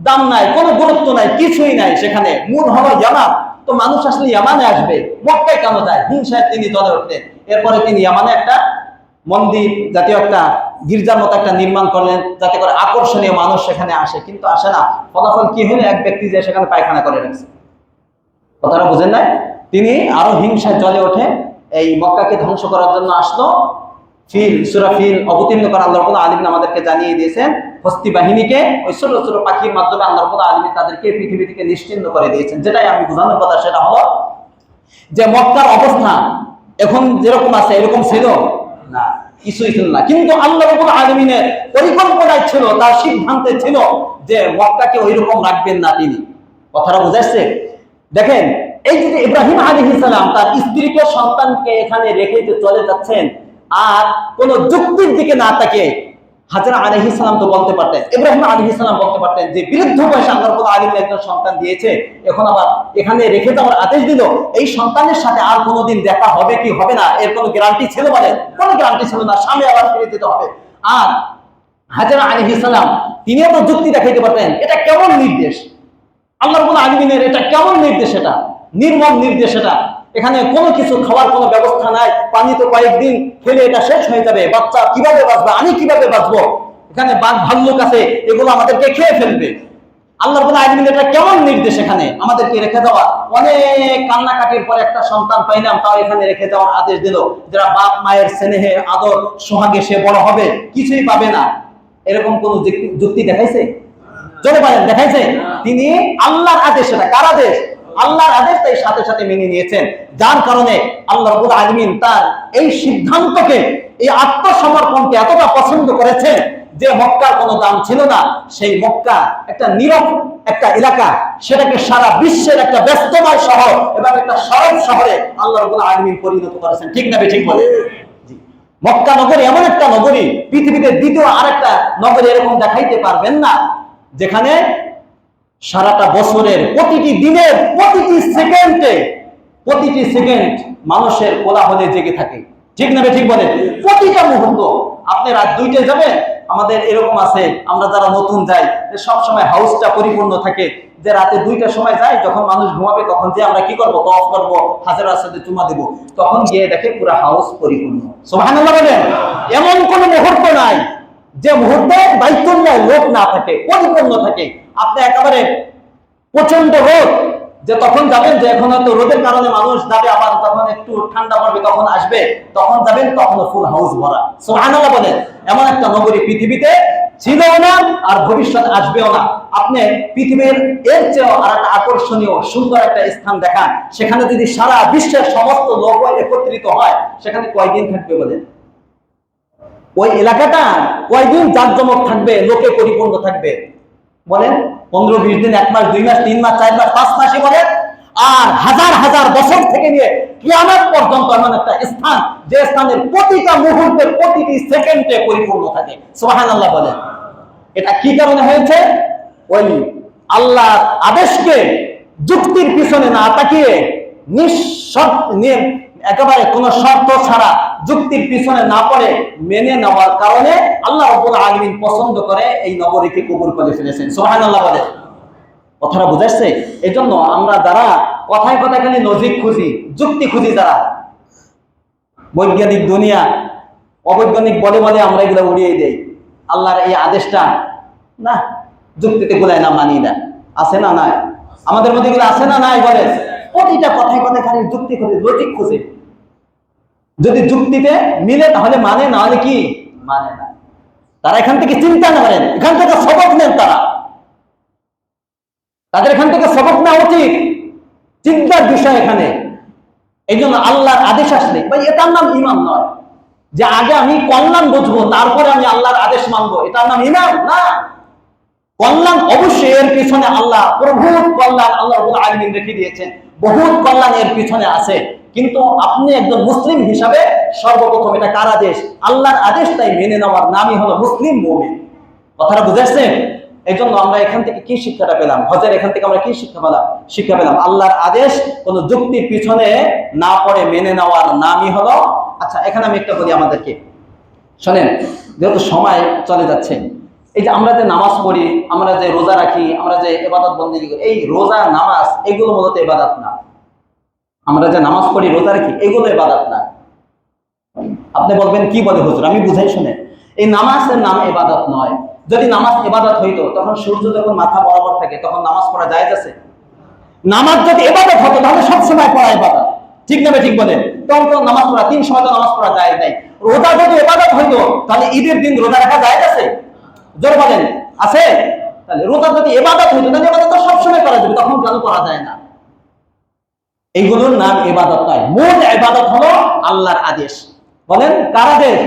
দাম নাই, কোনো গুরুত্ব নাই, কিছুই নাই সেখানে। মূল হলো ইয়ামান, তো মানুষ আসলে ইয়ামানে আসবে, মক্কায় কেন যায়? হিংসায় তিনি জ্বলে উঠলেন। এরপরে তিনি ইয়ামানে একটা মন্দির জাতীয় একটা গির্জার মতো একটা নির্মাণ করলেন, যাতে করে আকর্ষণীয় মানুষ সেখানে আসে। কিন্তু আসে না। ফলাফল কি হলো? এক ব্যক্তি যে সেখানে পায়খানা করে রাখছে। কথাটা বুঝেন নাই? তিনি আরো হিংসায় জ্বলে ওঠে, এই মক্কাকে ধ্বংস করার জন্য আসলো। সূরা ফিল অবতীর্ণ করা আল্লাহ রাব্বুল আলামিন আমাদেরকে জানিয়ে দিয়েছেন, হস্তি বাহিনীকে ওই ছোট ছোট পাখির মাধ্যমে আল্লাহ রাব্বুল আলামিন তাদেরকে পৃথিবী থেকে নিশ্চিহ্ন করে দিয়েছেন। যেটাই আমি বোঝানোর কথা সেটা হলো যে মক্কার অবস্থা এখন যেরকম আছে এরকম ছিল না, কিছুই ছিল না। কিন্তু আল্লাহ রাব্বুল আলামিনের পরিকল্পনায় ছিল, তার সিদ্ধান্তে ছিল যে মক্কাকে ওইরকম রাখবেন না তিনি। কথাটা বুঝাচ্ছে? দেখেন, এই যে ইব্রাহিম আলাইহিস সালাম তার স্ত্রীকে সন্তানকে এখানে রেখে চলে যাচ্ছেন, আর কোন যুক্তির দিকে না তাকিয়ে হাজরা আলাইহিস সালাম তো বলতে পারতেন, ইব্রাহিম আলাইহিস সালাম বলতে পারতেন যে বৃদ্ধ বয়সে আল্লাহ রাব্বুল আলামিন একজন সন্তান দিয়েছে, এখন আবার এখানে রেখে যাওয়ার আদেশ দিল। এই সন্তানের সাথে আর কোনোদিন দেখা হবে কি হবে না এর কোনো গ্যারান্টি ছিল? বলেন, কোনো গ্যারান্টি ছিল না। স্বামী আবার ফিরে যেতে হবে। আর হাজরা আলাইহিস সালাম তিনিও তো যুক্তি দেখাইতে পারতেন, এটা কেমন নির্দেশ আল্লাহ রাব্বুল আলামিনের, এটা কেমন নির্দেশ, এটা নির্মম নির্দেশ। এটা এখানে কোনো কিছু খাওয়ার কোনো ব্যবস্থা নাই, পানি তো কয়েকদিন খেলে এটা শেষ হয়ে যাবে, বাচ্চা কিভাবে বাঁচবে, আমি কিভাবে বাঁচবো, এখানে বাঘ ভাল্লুক আছে, এগুলো আমাদেরকে খেয়ে ফেলবে। আল্লাহ রাব্বুল আলামিন এটা কেমন নির্দেশ এখানে আমাদেরকে রেখে দেওয়া? অনেক কান্নাকাটির পর একটা সন্তান পাইলাম, তাও এখানে রেখে দেওয়ার আদেশ দিল। যারা বাপ মায়ের স্নেহে আদর সোহাগে সে বড় হবে, কিছুই পাবে না, এরকম কোন যুক্তি দেখাইছে? জোরে বলেন, দেখাইছে? তিনি আল্লাহর আদেশ, এটা কার আদেশ? আল্লাহর আদেশ, তাই সাথে সাথে মেনে নিয়েছেন। যার কারণে আল্লাহ রাব্বুল আলামিন তার এই সিদ্ধান্তকে, এই আত্মসমর্পণকে এতটা পছন্দ করেছেন যে মক্কার কোনো দাম ছিল না। সেই মক্কা একটা নীরব একটা এলাকা, সেটাকে সারা বিশ্বের একটা ব্যস্তময় শহর এবং একটা সরব শহরে আল্লাহ রাব্বুল আলামিন পরিণত করেছেন। ঠিক না ঠিক বলে? মক্কা নগরী এমন একটা নগরী, পৃথিবীতে দ্বিতীয় আরেকটা নগরী এরকম দেখাইতে পারবেন না, যেখানে সারাটা বছরের প্রতিটি দিনের প্রতিটি সেকেন্ড মানুষের কোলাহলে জেগে থাকে। ঠিক না ঠিক বলেন? প্রতিটা মুহূর্ত। আপনি রাত 2টায় যাবেন, আমাদের এরকম আছে, আমরা যারা নতুন যাই সব সময় হাউসটা পরিপূর্ণ থাকে, যে রাতে 2টার সময় যাই, যখন মানুষ ঘুমাবে তখন যে আমরা কি করবো, তওয়াফ করব, হাজের আসওয়াদে চুমা দেব, তখন গিয়ে দেখে পুরো হাউস পরিপূর্ণ। সুবহানাল্লাহ বলেন। এমন কোন মুহূর্ত নাই যে মুহূর্তে বাইতুল্লাহ লোক না থাকে, পরিপূর্ণ থাকে, আপনি একেবারে প্রচন্ড রোদ, যে তখন যাবেন, যে এখন হয়তো রোদের কারণে মানুষ যাবে, আবার যখন একটু ঠান্ডা পড়বে তখন আসবে, তখন যাবেন, তখন ফুল হাউস ভরা। সুবহানাল্লাহ বলেন। এমন একটা নগরী পৃথিবীতে ছিল না আর ভবিষ্যৎ আসবেও না। আপনি পৃথিবীর এর চেয়ে আর একটা আকর্ষণীয় সুন্দর একটা স্থান দেখান, সেখানে যদি সারা বিশ্বের সমস্ত লোক একত্রিত হয়, সেখানে কয়দিন থাকবে বলেন? ওই এলাকাটা কয়দিন জাঁকজমক থাকবে, লোকে পরিপূর্ণ থাকবে বলেন? 15-20 দিন, 1 মাস, 2 মাস, 3 মাস, 4 মাস, 5 মাসই বলেন। আর হাজার হাজার বছর থেকে নিয়ে কিয়ামত পর্যন্ত এমন একটা স্থান, যে স্থানের প্রতিটা মুহূর্তে, প্রতিটি সেকেন্ডে পরিপূর্ণ থাকে। সুবহানাল্লাহ বলেন। এটা কি কারণে হয়েছে? ওই আল্লাহর আদেশকে যুক্তির পিছনে না তাকিয়ে একেবারে কোনো শর্ত ছাড়া, যুক্তির পিছনে না পড়ে মেনে নেওয়ার কারণে আল্লাহ রাব্বুল আলামিন পছন্দ করে এই নগরীকে কবুল করে ফেলেছেন। সুবহানাল্লাহ বলে। কথাটা বুঝাচ্ছে? এই জন্য আমরা যারা কথায় কথায় খালি লজিক খুঁজি, যুক্তি খুঁজি, যারা বৈজ্ঞানিক দুনিয়া অবৈজ্ঞানিক বলে বলে আমরা এগুলো উড়িয়ে দেই। আল্লাহর এই আদেশটা না, যুক্তিতে গুলাই না, মানি না। আছে না নাই? আমাদের মধ্যে এগুলো আছে না নাই? বলে প্রতিটা কথায় কথায় খালি যুক্তি খুঁজে, লজিক খুঁজে। যদি যুক্তিতে মিলে তাহলে মানে, না হলে কি মানে না। তারা এখান থেকে চিন্তা না করেন, এখান থেকে সবক নেন। তাদের এখান থেকে সবক নেওয়া উচিত, চিন্তার বিষয় এখানে। এই জন্য আল্লাহর আদেশ আসলে ভাই, এটার নাম ইমান নয় যে আগে আমি কল্যাণ বুঝবো তারপরে আমি আল্লাহর আদেশ মানবো, এটার নাম ইমান না। কল্যাণ অবশ্যই, এর পিছনে আল্লাহ প্রভুত কল্যাণ আল্লাহ রাব্বুল আলামিন রেখে দিয়েছেন, বহুত কল্যাণ এর পিছনে আছে। কিন্তু আপনি একজন মুসলিম হিসাবে সর্বপ্রথম এটা কার আদেশ? আল্লাহর আদেশ, তাই মেনে নেওয়ার নামই হলো মুসলিম মুমিন। কথাটা বুঝাচ্ছেন? এই জন্য আমরা এখান থেকে কি শিক্ষাটা পেলাম? হজের এখান থেকে আমরা কি শিক্ষা পেলাম? আল্লাহর আদেশ কোন যুক্তির পিছনে না পড়ে মেনে নেওয়ার নামই হলো। আচ্ছা, এখানে আমি একটা বলি আমাদেরকে, শোনেন, যেহেতু সময় চলে যাচ্ছে, এই যে আমরা যে নামাজ পড়ি, আমরা যে রোজা রাখি, আমরা যে ইবাদত বন্দেগী করি, এই রোজা নামাজ এগুলো মূলত ইবাদত না। আমরা যে নামাজ পড়ি, রোজা রাখি, এগুলো ইবাদত না। আপনি বলবেন কি বলে হুজুর, আমি বুঝাই শুনে। এই নামাজের নাম ইবাদত নয়। যদি নামাজ ইবাদত হইতো, তখন সূর্য যখন মাথা বরাবর থাকে তখন নামাজ পড়া জায়েজ আছে? নামাজ যদি ইবাদত হতো তাহলে সবসময় পড়া ইবাদত, ঠিক না? ঠিক বলেন। তখন তো নামাজ পড়া 3 সময় তো নামাজ পড়া জায়েজ নাই। রোজা যদি ইবাদত হইতো তাহলে ঈদের দিন রোজা রাখা জায়েজ আছে? জোর বলেন, আছে? তাহলে রোজা যদি ইবাদত হইতো তাহলে ইবাদত তো সবসময় করা যাবে, তখন কেন করা যায় না? এইগুলোর নাম ইবাদত নয়। মূল ইবাদত হলো আল্লাহর আদেশ। বলেন, কার আদেশ?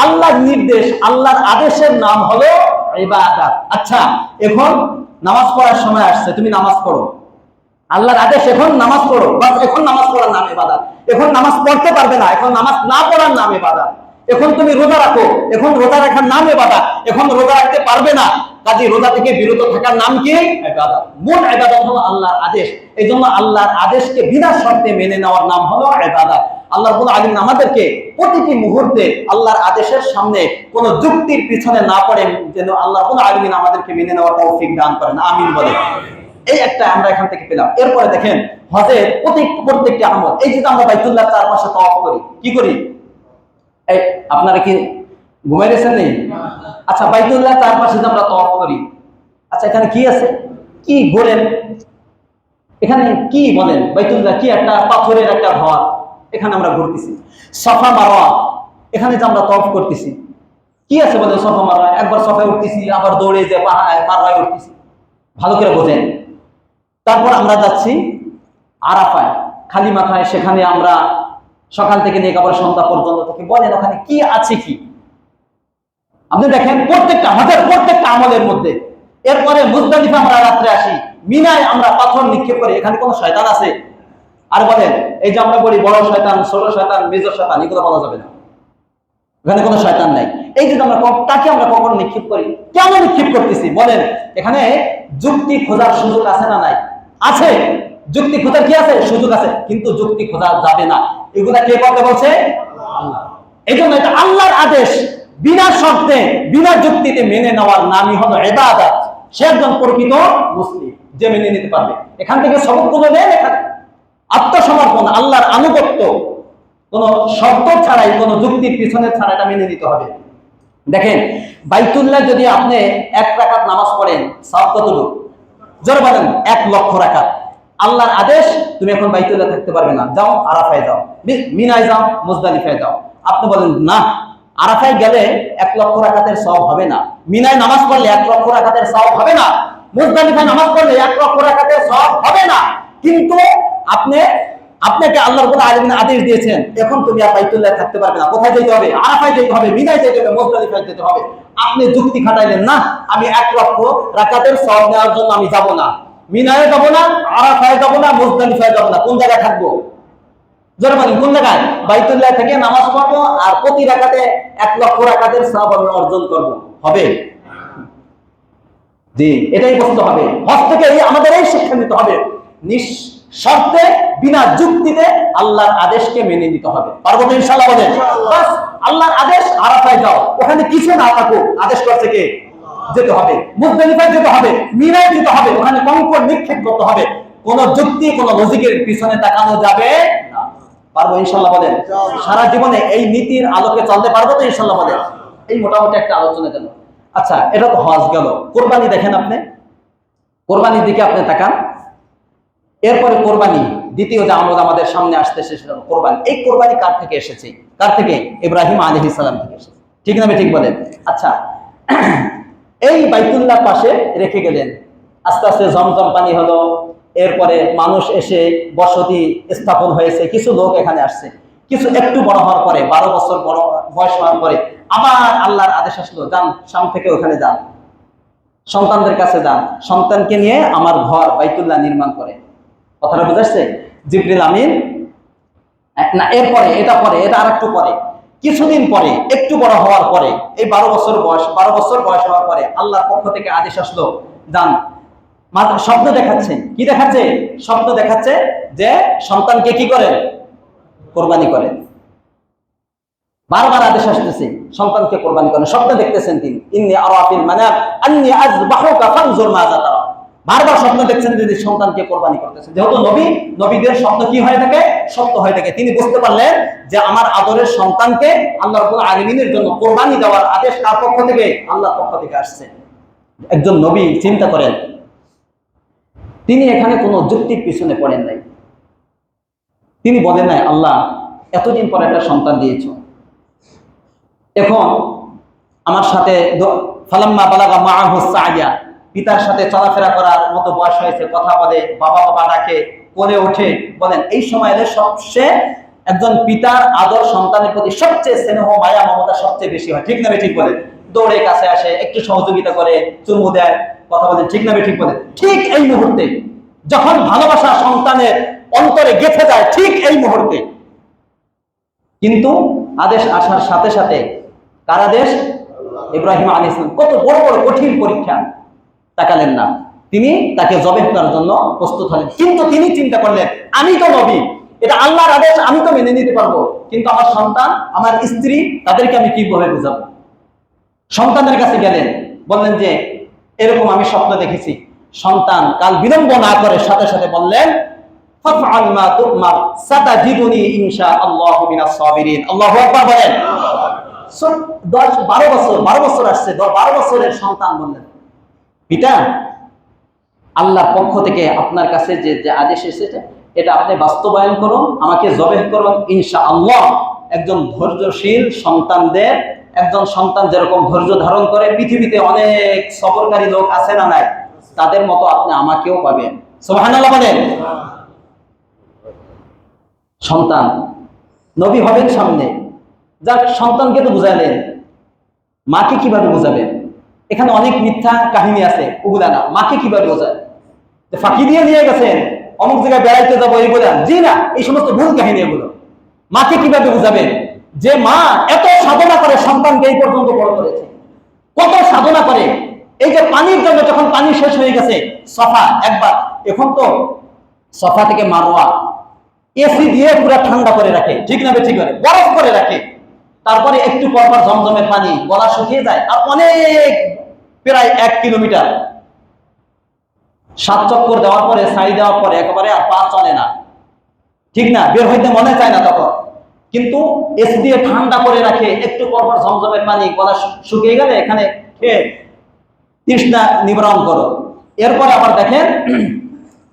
আল্লাহর নির্দেশ, আল্লাহর আদেশের নাম হলো ইবাদত। আচ্ছা, এখন নামাজ পড়ার সময় আসছে, তুমি নামাজ পড়ো, আল্লাহর আদেশ এখন নামাজ পড়ো, বাস এখন নামাজ পড়ার নাম ইবাদত। এখন নামাজ পড়তে পারবে না, এখন নামাজ না পড়ার নাম ইবাদত। এখন তুমি রোজা রাখো, এখন রোজা রাখার নাম ইবাদত। এখন রোজা রাখতে পারবে না, কাজে রোজা থেকে বিরত থাকার নাম কি? ইবাদত। মূল ইবাদত হলো আল্লাহর আদেশ। এই জন্য আল্লাহর আদেশকে বিনা শর্তে মেনে নেওয়ার নাম হলো ইবাদত। আল্লাহ রাব্বুল আলামিন আমাদেরকে প্রতিটি মুহূর্তে আল্লাহর আদেশের সামনে কোনো যুক্তির পিছনে না পড়ে যেন আল্লাহ রাব্বুল আলামিন আমাদেরকে মেনে নেওয়ার তৌফিক দান করেন, আমিন বলেন। এই একটা আমরা এখান থেকে পেলাম। এরপরে দেখেন, হজের প্রত্যেকটি আমল, এই যে আমরা বাইতুল্লাহ চারপাশে তাওয়াফ করি, কি করি? এই আপনারা কি ঘুমাই গেছেন নেই? আচ্ছা, বাইতুল্লাহ চারপাশে যে আমরা তাওয়াফ করি, আচ্ছা এখানে কি আছে? কি বলেন এখানে? কি বলেন? বাইতুল্লাহ কি একটা পাথরের একটা ঘর, এখানে আমরা ঘুরতেছি। সাফা মারওয়া, এখানে যে আমরা তাওয়াফ করতেছি, কি আছে বলেন? সাফা মারওয়া, একবার সাফায় উঠতেছি, আবার দৌড়ে যে মারওয়ায় উঠতেছি। ভালো করে বোঝেন। তারপর আমরা যাচ্ছি আরাফায়, খালি মাথায়, সেখানে আমরা সকাল থেকে নিয়ে আবার সন্ধ্যা পর্যন্ত থেকে। বলেন ওখানে কি আছে? কি আপনি দেখেন, প্রত্যেকটা হজের প্রত্যেকটা আমলের মধ্যে। এরপরে মুজদালিফা আমরা রাত্রে আসি, মিনায় আমরা পাথর নিক্ষেপ করি, এখানে কোনো শয়তান আছে? আর বলেন, এই যে আমরা বলি বড় শয়তান, ছোট শয়তান, মেজর শয়তান, এগুলো বলা যাবে না, এখানে কোনো শয়তান নাই। এই যে আমরা তাকে আমরা কখন নিক্ষেপ করি, কেন নিক্ষেপ করতেছি? বলেন, এখানে যুক্তি খোঁজার সুযোগ আছে না নাই? আছে। যুক্তি খোঁজার কি আছে? সুযোগ আছে, কিন্তু যুক্তি খোঁজা যাবে না। এগুলা কে করতে বলছে? আল্লাহ। এই জন্য এটা আল্লাহর আদেশ, বিনা শর্তে বিনা যুক্তিতে মেনে নেওয়ার নামই হলো ইবাদত। সে একজন প্রকৃত মুসলিম, যে মেনে নিতে পারবে। এখান থেকে সবকগুলো নেন, এখানে আত্মসমর্পণ, আল্লাহর আনুগত্য, কোন শর্ত ছাড়াই, কোন যুক্তির পিছনে ছাড়া এটা মেনে নিতে হবে। দেখেন, বাইতুল্লাহ যদি আপনি 1 রাকাত নামাজ পড়েন, সওয়াব কতটুকু? জোরে বলেন, 1,00,000 রাকাত। আল্লাহর আদেশ, তুমি এখন বাইতুল্লাহ থাকতে পারবে না, যাও আরাফায় যাও, মিনায় যাও, মুজদালিফায় যাও। আপনি বলেন না, আরাফায় গেলে 1,00,000 রাকাতের সওয়াব হবে না, মিনায় নামাজ পড়লে 1,00,000 রাকাতের সওয়াব হবে না, মুজদালিফায় নামাজ পড়লে 1,00,000 রাকাতের সওয়াব হবে না। কিন্তু আপনাকে আল্লাহ রাব্বুল আলামিন আদেশ দিয়েছেন, এখন তুমি আর বাইতুল্লাহ থাকতে পারবে না। কোথায় যেতে হবে? আরাফায় যেতে হবে, মিনায় যেতে হবে, মুজদালিফায় যেতে হবে। আপনি যুক্তি খাটাইলেন, না আমি 1,00,000 রাকাতের সওয়াব নেওয়ার জন্য আমি যাব না, মিনায় যাব না, আরাফায় যাব না, মুজদালিফায় যাব না। কোন জায়গায় থাকবো? জোরে বলেন, কোন জায়গায়? বাইতুল্লাহ থেকে নামাজ পড়বো আর প্রতি রাকাতে 1,00,000 রাকাতের সওয়াব আমি অর্জন করব। হবে? জি, এটাই বলতে হবে। হজ থেকে আমাদের এই শিক্ষা নিতে হবে, নিঃশর্তে বিনা যুক্তিতে আল্লাহর আদেশকে মেনে নিতে হবে। পারবো তো ইনশাআল্লাহ? বলেন বাস, আল্লাহর আদেশ, আরাফায় যাও, ওখানে কিছু না থাকুক, আদেশ করছে কে? যেতে হবে। মুজদালিফায় যেতে হবে, মিনায় যেতে হবে, ওখানে কঙ্কর নিক্ষেপ করতে হবে। কোন যুক্তি, কোন লজিকের পিছনে তাকানো যাবে না। পারবো ইনশাআল্লাহ? বলেন সারা জীবনে এই নীতির আলোকে চলতে পারবো তো ইনশাআল্লাহ? বলেন। এই মোটামুটি একটা আলোচনা গেল। আচ্ছা, এটা তো হজ গেল। কোরবানি দেখেন, আপনি কোরবানির দিকে আপনি তাকান। এরপরে কোরবানি, দ্বিতীয় যে আমল আমাদের সামনে আসতেছে সেটা হলো কোরবানি। এই কোরবানি কার থেকে এসেছে? কার থেকে? ইব্রাহিম আলাইহিস সালাম থেকে এসেছে। ঠিক না? ঠিক বলেন। আচ্ছা, এই বাইতুল্লাহ পাশে রেখে গেলেন, আস্তে আস্তে জমজম পানি হলো, এরপরে মানুষ এসে বসতি স্থাপন হয়েছে, কিছু লোক এখানে আসছে। কিছু একটু বড় হওয়ার পরে, 12 বছর বড় বয়স হওয়ার পরে আবার আল্লাহর আদেশ আসলো, যান শাম থেকে ওখানে যান, সন্তানদের কাছে যান, সন্তানকে নিয়ে আমার ঘর বাইতুল্লাহ নির্মাণ করে। কথাটা বুঝাচ্ছে? জিবরিল আমিন না, এরপরে এটা আর একটু পরে, কিছুদিন পরে, একটু বড় হওয়ার পরে, এই 12 বছর বয়স হওয়ার পরে আল্লাহর পক্ষ থেকে আদেশ আসলো, যান। স্বপ্ন দেখাচ্ছে, কি দেখাচ্ছে? স্বপ্ন দেখাচ্ছে যে সন্তানকে কি করেন? কোরবানি করেন। বারবার আদেশ আসতেছে, সন্তানকে কোরবানি করেন। স্বপ্ন দেখতেছেন তিনি, ইন্নী আরা ফিল মানাম আন্নী আযবাহুকা ফানজুর মাযা তারা। বারবার স্বপ্ন দেখছেন যে সন্তানকে কোরবানি করতেছেন। যেহেতু নবীদের স্বপ্ন কি হয়ে থাকে? সত্য হয়ে থাকে। তিনি বুঝতে পারলেন যে আমার আদরের সন্তানকে আল্লাহ রাব্বুল আলামিনের জন্য কোরবানি দেওয়ার আদেশ কার পক্ষ থেকে? আল্লাহর পক্ষ থেকে আসছে। একজন নবী, চিন্তা করেন, তিনি এখানে কোনো যুক্তির পিছনে পড়েন নাই। তিনি বলেন নাই, আল্লাহ এতদিন পর একটা সন্তান দিয়েছ, এখন আমার সাথে ফালাম্মা বালাগা মাআহু সা'য়া, পিতার সাথে চলাফেরা করার মতো বয়স হয়েছে, কথা বলে, বাবা বাবা ডাকে, কোলে ওঠে। বলেন এই সময়ে সবচেয়ে একজন পিতার আদর সন্তানের প্রতি সবচেয়ে স্নেহ, মায়া, মমতা সবচেয়ে বেশি হয়। ঠিক না? ঠিক বলেন। দৌড়ে কাছে আসে, একটু সহযোগিতা করে, চুমু দেয়, কথা বলেন। ঠিক না? ঠিক বলেন। ঠিক এই মুহূর্তে যখন ভালোবাসা সন্তানের অন্তরে গেঁথে যায়, ঠিক এই মুহূর্তে কিন্তু আদেশ আসার সাথে সাথে, কার আদেশ? ইব্রাহিম আলাইহিস সালাম। কত বড় বড় কঠিন পরীক্ষা, তাকালেন না। তিনি তাকে জবেহ করার জন্য প্রস্তুত হলেন। কিন্তু তিনি চিন্তা করলেন, আমি তো নবী, এটা আল্লাহর আদেশ, আমি তো মেনে নিতে পারবো, কিন্তু আমার সন্তান, আমার স্ত্রী, তাদেরকে আমি কিভাবে বুঝাবো? সন্তানের কাছে গেলেন, বললেন যে এরকম আমি স্বপ্ন দেখেছি। সন্তান কাল বিলম্ব না করে সাথে সাথে বললেন, ফাফআল মা তুমার সাতাজিদুনি ইনশাআল্লাহু মিনাস সাবিরিন। আল্লাহু আকবার বলেন। 12 বছর আসছে, 12 বছরের সন্তান বললেন, পিতা, আল্লাহর পক্ষ থেকে আপনার কাছে যে যে আদেশ এসেছে এটা আপনি বাস্তবায়ন করুন, আমাকে জবেহ করুন ইনশাআল্লাহ। একজন ধৈর্যশীল সন্তানদের, একজন সন্তান যেরকম ধৈর্য ধারণ করে, পৃথিবীতে অনেক সবরকারী লোক আছে না নাই? তাদের মতো আপনি আমাকেও পাবেন। সুবহানাল্লাহ বলেন। সন্তান নবী হবেন সামনে, যাক সন্তানকে তো বুঝালেন, মাকে কিভাবে বোঝাবেন? এখানে অনেক মিথ্যা কাহিনী আছে, ওগুলা না। মাকে কিভাবে বোঝায়? ফাঁকি দিয়ে নিয়ে গেছেন, অমুক জায়গায় বেড়াইতে যাবো, এই বলেন, জি না, এই সমস্ত ভুল কাহিনী এগুলো। মাকে কিভাবে বুঝাবেন? যে মা এত সাধনা করে সন্তানকে এই পর্যন্ত বড় করেছে, কত সাধনা করে। এই যে পানির জন্য যখন পানি শেষ হয়ে গেছে, সফা একবার, এখন তো সফা থেকে মারওয়া এসি দিয়ে পুরো ঠান্ডা করে রাখে। ঠিক না? ঠিক করে বরফ করে রাখে। তারপরে একটু পর পর জমজমের পানি, গলা শুকিয়ে যায়, আর অনেক, প্রায় 1 কিলোমিটার 7 চক্কর দেওয়ার পরে, সাই দেওয়ার পরে একেবারে আর পা চলে না। ঠিক না? বের হইতে মনে চায় না তখন। কিন্তু এসি দিয়ে ঠান্ডা করে রাখে, একটু পর পর ঝমঝমের পানি গলা শুকিয়ে গেলে এখানে খেয়ে তৃষ্ণা নিবারণ করো। এরপরে আবার দেখেন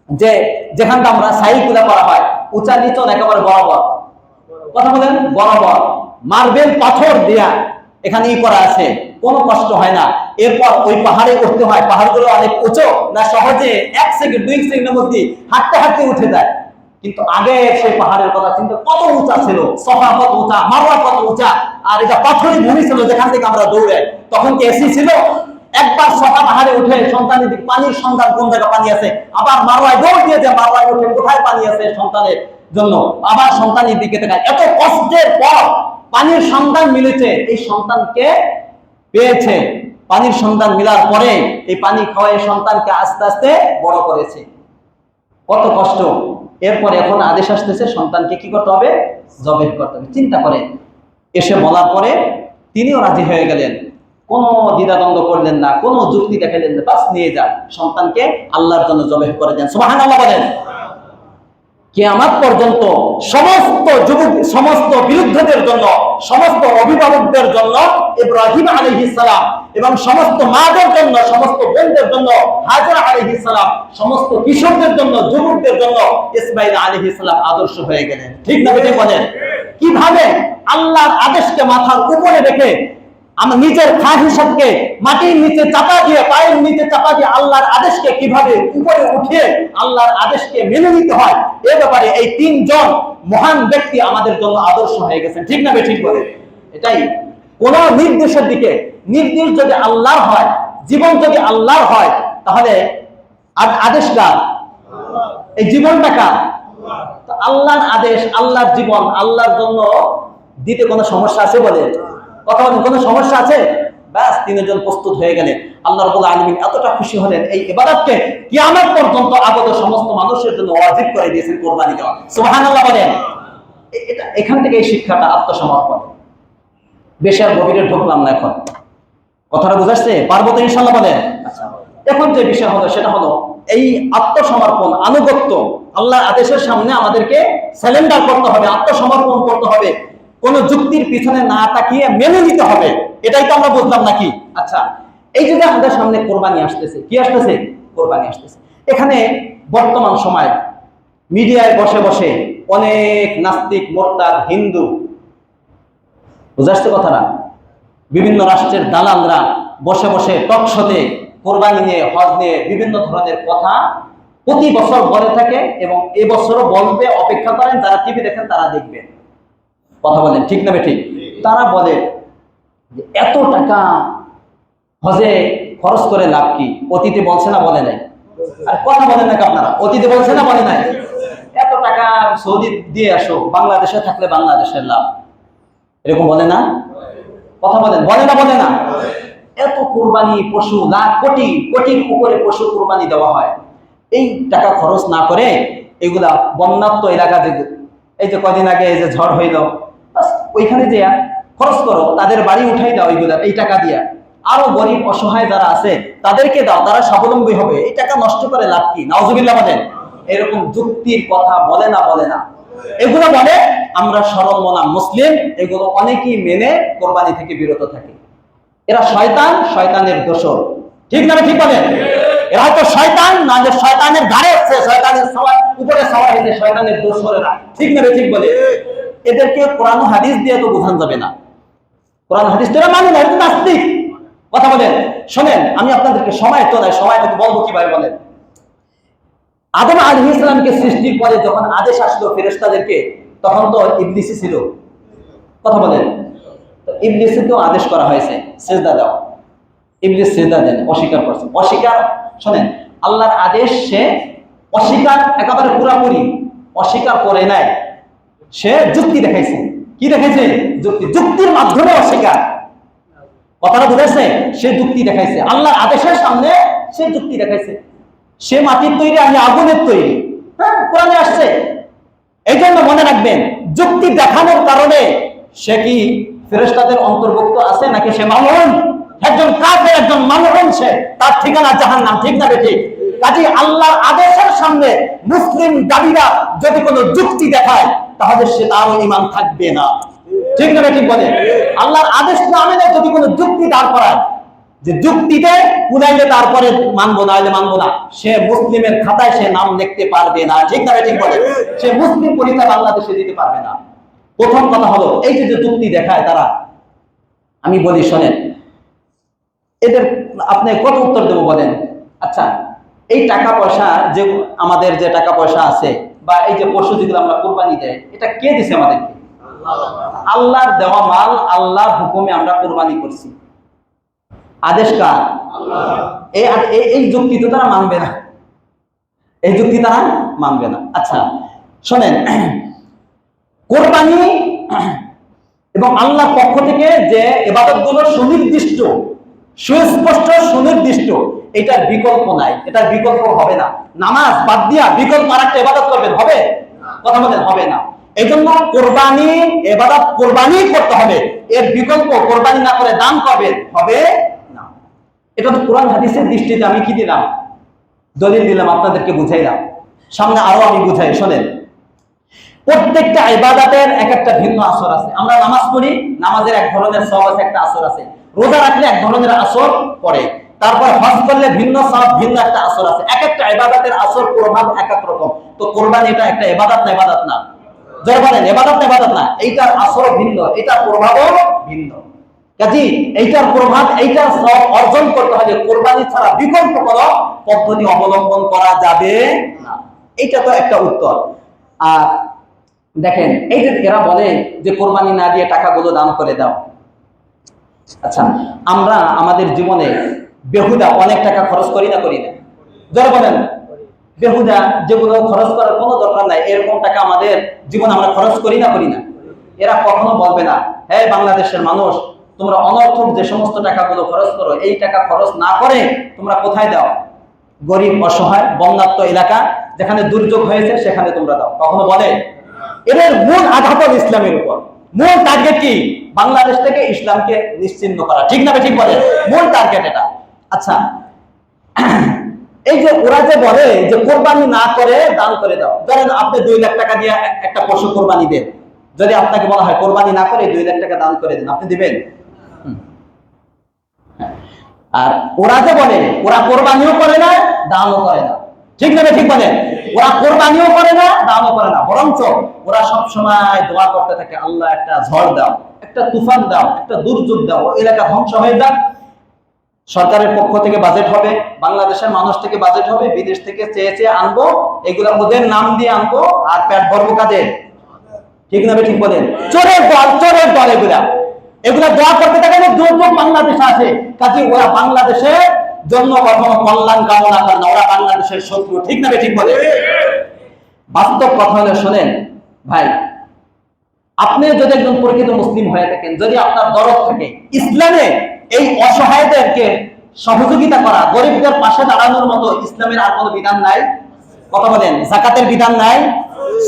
যে যেখানটা আমরা সাইকুলা করা হয় উঁচা নিচন একেবারে বরাবর, কথা বলেন বরাবর মার্বেল পাথর দিয়া এখানে করা আছে, কোনো কষ্ট হয় না। এরপর ওই পাহাড়ে উঠতে হয়, পাহাড়গুলো অনেক উঁচু না, সহজে 1 সেকেন্ড 2 সেকেন্ডের মধ্যে হাঁটতে হাঁটতে উঠে যায়। কিন্তু আগে সেই পাহাড়ের কথা চিন্তা, কত উঁচা ছিল, সফা কত উঁচা, মারওয়া কত উঁচা, আর এটা পাথরের ভূমি ছিল যেখান থেকে আমরা দৌড়াই। তখন কি এসি ছিল? একবার সফা পাহাড়ে উঠে সন্তানের দিকে পানির সন্ধান, কোন জায়গায় পানি আছে, আবার মারওয়ায় দৌড় দিয়ে যায়, মারওয়ায় উঠে কোথায় পানি আছে সন্তানের জন্য, আবার সন্তানের দিকে তাকায়। এত কষ্টের পর পানির সন্তান মিলেছে, এই সন্তানকে পেয়েছে, পানির সন্তান মিলার পরে এই পানি খাওয়ায় সন্তানকে আস্তে আস্তে বড় করেছে, কত কষ্ট। এরপরে এখন আদেশ আসতেছে সন্তানকে কি করতে হবে? জবেহ করতে হবে। চিন্তা করেন, এসে বলার পরে তিনিও রাজি হয়ে গেলেন, কোনো দ্বিধাদ্বন্দ্ব করলেন না, কোনো যুক্তি দেখালেন না, বাস নিয়ে যান সন্তানকে, আল্লাহর জন্য জবেহ করে দেন। সুবহানাল্লাহ বলেন। কিয়ামত পর্যন্ত সমস্ত যুবক, সমস্ত বিরুদ্ধদের জন্য, সমস্ত অভিভাবকদের জন্য ইব্রাহিম আলাইহিস সালাম, এবং সমস্ত মাদের জন্য, সমস্ত বোনদের জন্য হাজরা আলাইহিস সালাম, সমস্ত কিশোরদের জন্য, যুবকদের জন্য ইসমাঈল আলাইহিস সালাম আদর্শ হয়ে গেলেন। ঠিক না বেঠিক বলেন? কিভাবে আল্লাহর আদেশকে মাথার উপরে রেখে আমরা নিজের খাহিসাতকে মাটির নিচে চাপা দিয়ে, পায়ের নিচে চাপা দিয়ে আল্লাহর আদেশকে কিভাবে উপরে উঠিয়ে আল্লাহর আদেশকে মেনে নিতে হয়, এ ব্যাপারে এই 3 জন মহান ব্যক্তি আমাদের জন্য আদর্শ হয়ে গেছেন। ঠিক না বেঠিক বলে? এটাই কোন নির্দেশের দিকে, নির্দেশ যদি আল্লাহর হয়, জীবন যদি আল্লাহর হয়, তাহলে আদেশ কার? এই জীবনটা কার? তো আল্লাহর আদেশ, আল্লাহর জীবন আল্লাহর জন্য দিতে কোনো সমস্যা আছে বলে? কথা বলেন, কোনো সমস্যা আছে? ব্যাস 3 জন প্রস্তুত হয়ে গেলেন। আল্লাহ রাব্বুল আলামিন এতটা খুশি হলেন, এই ইবাদতকে কিয়ামত পর্যন্ত আগত সমস্ত মানুষের জন্য ওয়াজিব করে দিয়েছেন কুরবানি দেওয়া। সুবহানাল্লাহ বলেন। এটা এখান থেকে এই শিক্ষাটা, আত্মসমর্পণ। বেশি আর গভীরে ঢুকলাম না, এখন কথাটা বুঝাচ্ছে পারবো তো ইনশাআল্লাহ বলেন। আচ্ছা, এখন যে বিষয় হলো সেটা হলো এই আত্মসমর্পণ, আনুগত্য, আল্লাহর আদেশের সামনে আমাদেরকে সারেন্ডার করতে হবে, আত্মসমর্পণ করতে হবে, কোন যুক্তির পিছনে না তাকিয়ে মেনে নিতে হবে। এটাই তো আমরা বুঝলাম নাকি? আচ্ছা, এই যে আমাদের সামনে কোরবানি আসতেছে, কি আসতেছে? কোরবানি আসতেছে। এখানে বর্তমান সময় মিডিয়ায় বসে বসে অনেক নাস্তিক, মোরতাদ, হিন্দু, বুঝাচ্ছে কথাটা, বিভিন্ন রাষ্ট্রের দালালরা বসে বসে টক শোতে কোরবানি নিয়ে, হজ নিয়ে বিভিন্ন ধরনের কথা প্রতি বছর বলে থাকে, এবং এবছরও বলবে। অপেক্ষা করেন, যারা টিভি দেখেন তারা দেখবেন। কথা বলেন, ঠিক না বেঠিক? তারা বলে যে এত টাকা হজে খরচ করে লাভ কি? অতীতে বলছে না বলে নাই? আর কথা বলেন নাকি আপনারা? অতীতে বলছে না বলে নাই? এত টাকা সৌদি দিয়ে আসো, বাংলাদেশে থাকলে বাংলাদেশের লাভ, এরকম বলে না? কথা বলেন, বলে না বলে না? এত কোরবানি পশু, লাখ কোটি কোটির উপরে পশু কোরবানি দেওয়া হয়, এই টাকা খরচ না করে এগুলা বন্যাত্ম এলাকা, যে এই যে কদিন আগে এই যে ঝড় হইল, ওইখানে যে খরচ করো, তাদের বাড়ি উঠাই দাও এইগুলা, এই টাকা দিয়া। আরো গরিব অসহায় যারা আছে তাদেরকে দাও, তারা স্বাবলম্বী হবে, এই টাকা নষ্ট করে লাভ কি? নাউজুবিল্লাহ বলেন। এরকম যুক্তির কথা বলে না বলে না? এগুলো বলে আমরা সরল মনা মুসলিম, এগুলো অনেকেই মেনে কোরবানি থেকে বিরত থাকে। এরা শয়তান, শয়তানের দোসর। ঠিক না ঠিক বলেন? এরা হয়তো শয়তান, না যে শয়তানের ঘাড়ে আছে, শয়তানের উপরে সওয়ার হয়েছে, শয়তানের দোসরেরা। ঠিক না ঠিক বলে? এদেরকে কোরআন হাদিস দিয়ে তো বোঝানো যাবে না। কোরআন হাদিস তো মানে না, এটা নাস্তিক। কথা বলেন, শোনেন, আমি আপনাদেরকে সময় তো নাই, সময় থেকে বলবো কিভাবে বলেন। আদম আলাইহিস সালামকে সৃষ্টির পরে যখন আদেশ আসলো ফেরেশতাদেরকে, তখন তো ইবলিসই ছিল। কথা বলেন, তো ইবলিসকেও আদেশ করা হয়েছে সিজদা দাও। ইবলিস সিজদা দেন, অস্বীকার করছে। অস্বীকার, শোনেন, আল্লাহর আদেশ সে অস্বীকার একেবারে পুরাপুরি অস্বীকার করে নাই, সে যুক্তি দেখাইছে। কি দেখাইছে? যুক্তি। যুক্তির মাধ্যমে অস্বীকার, কথাটা বুঝাইছে? সে যুক্তি দেখাইছে আল্লাহর আদেশের সামনে, সে যুক্তি দেখাইছে। সে মাটির তৈরি, আমি আগুনের তৈরি। হ্যাঁ, কোরআনে আসছে। এই জন্য মনে রাখবেন, যুক্তি দেখানোর কারণে সে কি ফেরেশতাদের অন্তর্ভুক্ত আছে নাকি সে মামুন? একজন কাফের, একজন মামুন, সে তার ঠিকানা জাহান্নাম। ঠিক না বেঠিক? কাজেই আল্লাহর আদেশের সামনে মুসলিম দাবিরা যদি কোনো যুক্তি দেখায় তাহলে সে তারও ঈমান থাকবে না। ঠিক না ঠিক বলে? আল্লাহর আদেশ না মেনে যদি কোনো যুক্তি দাঁড় করায়, যে যুক্তিতে কুলাইলে তারপরে মানবো না, মানবো না, সে মুসলিমের খাতায় সে নাম লিখতে পারবে না। ঠিক না ঠিক বলে? সে মুসলিম পরিচয় বাংলাদেশে দিতে পারবে না। প্রথম কথা হলো এই যে যুক্তি দেখায় তারা, আমি বলি শোনেন, এদের আপনি কত উত্তর দেবো বলেন? আচ্ছা, এই টাকা পয়সা যে আমাদের যে টাকা পয়সা আছে বা এই যে পশু যেগুলো আমরা কোরবানি দেয়, এটা কে দিছে আমাদেরকে? আল্লাহর দেওয়া মাল, আল্লাহর হুকুমে আমরা কোরবানি করছি। আদেশ কার? এই যুক্তি তো তারা মানবে না, এই যুক্তি তারা মানবে না। আচ্ছা শোনেন, কোরবানি এবং আল্লাহর পক্ষ থেকে যে ইবাদতগুলো সুনির্দিষ্ট, সুস্পষ্ট, সুনির্দিষ্ট, এটার বিকল্প নাই, এটার বিকল্প হবে না। নামাজ বাদ দিয়া বিকল্প আরেকটা ইবাদত করবেন, হবে? কথা বলেন, হবে না। এই জন্য কোরবানি ইবাদত কোরবানি করতে হবে, এর বিকল্প কোরবানি না করে দান করবেন, হবে না। এটা তো কোরআন হাদিসের দৃষ্টিতে আমি কি দিলাম? দলিল দিলাম, আপনাদেরকে বুঝাইলাম। সামনে আরো আমি বুঝাই, শোনেন। প্রত্যেকটা ইবাদতের এক একটা ভিন্ন আসর আছে। আমরা নামাজ পড়ি, নামাজের এক ধরনের সওয়াব আছে, একটা আসর আছে। রোজা রাখলে এক ধরনের আসর পড়ে, তারপর হজ করলে ভিন্ন সওয়াব, ভিন্ন একটা আসর আছে। এক একটা ইবাদতের আসর প্রভাব এক এক রকম। তো কোরবানি এটা একটা ইবাদত না? ইবাদত না? যারা বলেন ইবাদত না ইবাদত না? এইটার আসর ভিন্ন, এটার প্রভাবও ভিন্ন। কাজী এইটার প্রভাব, এইটার সওয়াব অর্জন করতে হবে, কোরবানি ছাড়া বিকল্প কোনো পদ্ধতি অবলম্বন করা যাবে না। এইটা তো একটা উত্তর। আর দেখেন, এই যে এরা বলে যে কোরবানি না দিয়ে টাকাগুলো দান করে দাও। আচ্ছা, আমরা আমাদের জীবনে বেহুদা অনেক টাকা খরচ করি না, করি না? যারা বলেন বেহুদা যেগুলো খরচ করার কোনো দরকার নাই, এরকম টাকা আমাদের জীবনে আমরা খরচ করি না, করি না? এরা কখনো বলবে না, হ্যাঁ বাংলাদেশের মানুষ, তোমরা অনর্থক যে সমস্ত টাকাগুলো খরচ করো, এই টাকা খরচ না করে তোমরা কোথায় দাও? গরিব, অসহায়, বন্যাত্ম এলাকা, যেখানে দুর্যোগ হয়েছে সেখানে তোমরা দাও। কখনো বলে? এদের মূল আঘাত ইসলামের উপর। মূল টার্গেট কি? বাংলাদেশ থেকে ইসলামকে নিশ্চিহ্ন করা। ঠিক না ঠিক বলে? মূল টার্গেট এটা। আচ্ছা, এই যে ওরা যে বলে যে কোরবানি না করে দান করে দাও, ধরেন আপনি 2 লাখ টাকা দিয়ে একটা পশু কোরবানি দেন, যদি আপনাকে বলা হয় কোরবানি না করে 2 লাখ টাকা দান করে দেন, আপনি দিবেন? আর ওরা যে বলে ওরা কোরবানিও করে না, দানও করে না। ঠিক না ঠিক বলে? ওরা কোরবানিও করে না, দানও করে না, বরঞ্চ ওরা সব সময় দোয়া করতে থাকে, আল্লাহ একটা ঝড় দাও, একটা তুফান দাও, একটা দুর্যোগ দাও, এলাকা ধ্বংস হয়ে যাক। সরকারের পক্ষ থেকে বাজেট হবে, বাংলাদেশের মানুষ থেকে বাজেট হবে, বিদেশ থেকে চেয়ে চেয়ে আনবো, এগুলা ওদের নাম দিয়ে আনবো, আর পেট ভরবো কাজে। ঠিক না ঠিক বলেন? চোরের দল, চোরের দল এগুলা, এগুলা দোয়া করতে থাকে যে দুর্যোগ বাংলাদেশে আসে। কাজে ওরা বাংলাদেশের জন্য কখনো কল্যাণ কামনা করে না, ওরা বাংলাদেশের শত্রু। ঠিক না ঠিক বলে? বাস্তব কথা হলে শোনেন ভাই, আপনি যদি একজন প্রকৃত মুসলিম হয়ে থাকেন, যদি আপনার দরদ থাকে ইসলামে এই অসহায়দেরকে সহযোগিতা করা, গরিবদের পাশে দাঁড়ানোর মতো ইসলামের আর কোনো বিধান নাই? কথা বলেন, যাকাতের বিধান নাই,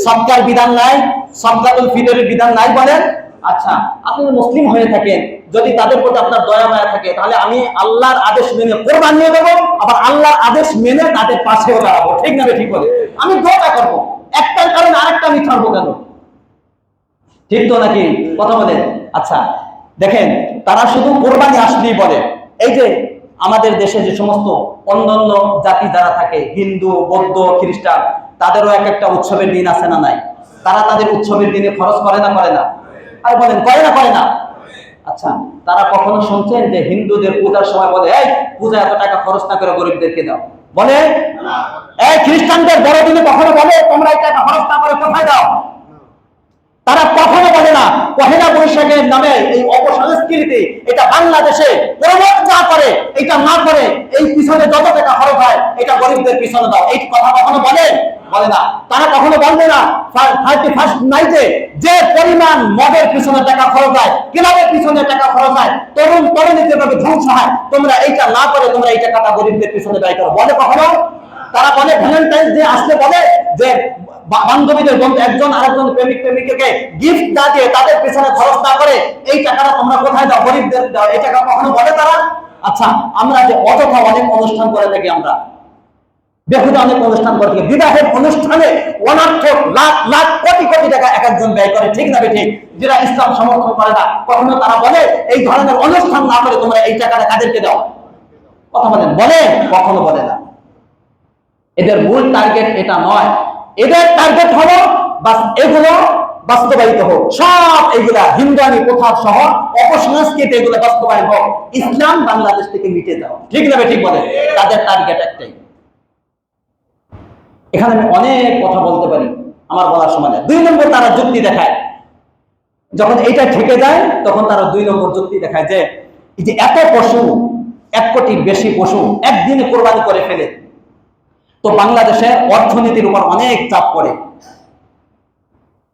সদকার বিধান নাই, সদকাতুল ফিতরের বিধান নাই বলেন? আচ্ছা, আপনি মুসলিম হয়ে থাকেন, যদি তাদের প্রতি আপনার দয়া মায়া থাকে, তাহলে আমি আল্লাহর আদেশ মেনে কোরবানি নিয়ে দেবো, আবার আল্লাহর আদেশ মেনে তাদের পাশেও দাঁড়াবো। ঠিক না ঠিক বলে? আমি দোয়া করবো, একটার কারণে আরেকটা আমি ছাড়বো কেন? ঠিক তো নাকি? কথা বলেন। আচ্ছা দেখেন, তারা শুধু কোরবানি আসলেই বলে। এই যে আমাদের দেশে যে সমস্ত অন্যান্য জাতি যারা থাকে, হিন্দু, বৌদ্ধ, খ্রিস্টান, তাদেরও এক একটা উৎসবের দিন আছে না নাই? তারা তাদের উৎসবের দিনে খরচ করে না, করে না? আর বলেন করে না, করে না? আচ্ছা, তারা কখনো শুনছেন যে হিন্দুদের পূজার সময় বলে, এই পূজা এত টাকা খরচ না করে গরিবদেরকে দাও? বলে? এই খ্রিস্টানদের বড়দিনে কখনো বলে তোমরা এই টাকা খরচ না করে কোথায় দাও? তারা কখনো বলে না। পহেলা বৈশাখের নামে এই অপসংস্কৃতি, এটা বাংলাদেশে প্রমোট না করে, এটা না করে এই পিছনে যত টাকা খরচ হয় এটা গরিবদের পিছনে দাও, এই কথা কখনো বলে? বলে না। তারা কখনো বলবে না 31st নাইটে যে পরিমাণ মদের পিছনে টাকা খরচ হয়, ক্লাবের পিছনে টাকা খরচ হয়, তরুণ তরুণী যেভাবে ধ্বংস হয়, তোমরা এইটা না করে তোমরা এই টাকাটা গরিবদের পিছনে ব্যয় করো, বলে কখনো? তারা বলে ভ্যালেন্টাইন্স ডে আসলে বলে যে বান্ধবীদের বন্ধু একজন আরেকজন প্রেমিক প্রেমিকাকে গিফট না দিয়ে তাদের পেছনে খরচ না করে এই টাকাটা তোমরা কোথায় দাও? গরিবদের দাও, এই টাকা কখনো বলে তারা? আচ্ছা, আমরা যে অযথা অনেক অনুষ্ঠান করে থাকি, আমরা বেহুদা অনেক অনুষ্ঠান করে থাকে। বিবাহের অনুষ্ঠানে অনর্থক লাখ লাখ কোটি কোটি টাকা এক একজন ব্যয় করে, ঠিক না বেঠিক? যারা ইসলাম সমর্থন করে না, কখনো তারা বলে এই ধরনের অনুষ্ঠান না করে তোমরা এই টাকাটা কাদেরকে দাও? কথা বলেন, বলে? কখনো বলে না। এদের মূল টার্গেট এটা নয়। এদের টার্গেট হলো বাস এগুলো বাস্তবায়িত হোক, সব এগুলা হিন্দুয়ানি প্রথা সহ অপসংস্কৃতি এগুলো বাস্তবায়ন হোক, ইসলাম বাংলাদেশ থেকে মিটে দাও, ঠিক না ঠিক বলে? তাদের টার্গেট একটাই। এখানে আমি অনেক কথা বলতে পারি, আমার বলার সময় নেই। 2 নম্বর তারা যুক্তি দেখায়, যখন এটা ঠেকে যায় তখন তারা 2 নম্বর যুক্তি দেখায় যে এই যে এত পশু, 1 কোটির বেশি পশু একদিনে কোরবানি করে ফেলে, তো বাংলাদেশের অর্থনীতির উপর অনেক চাপ পড়ে,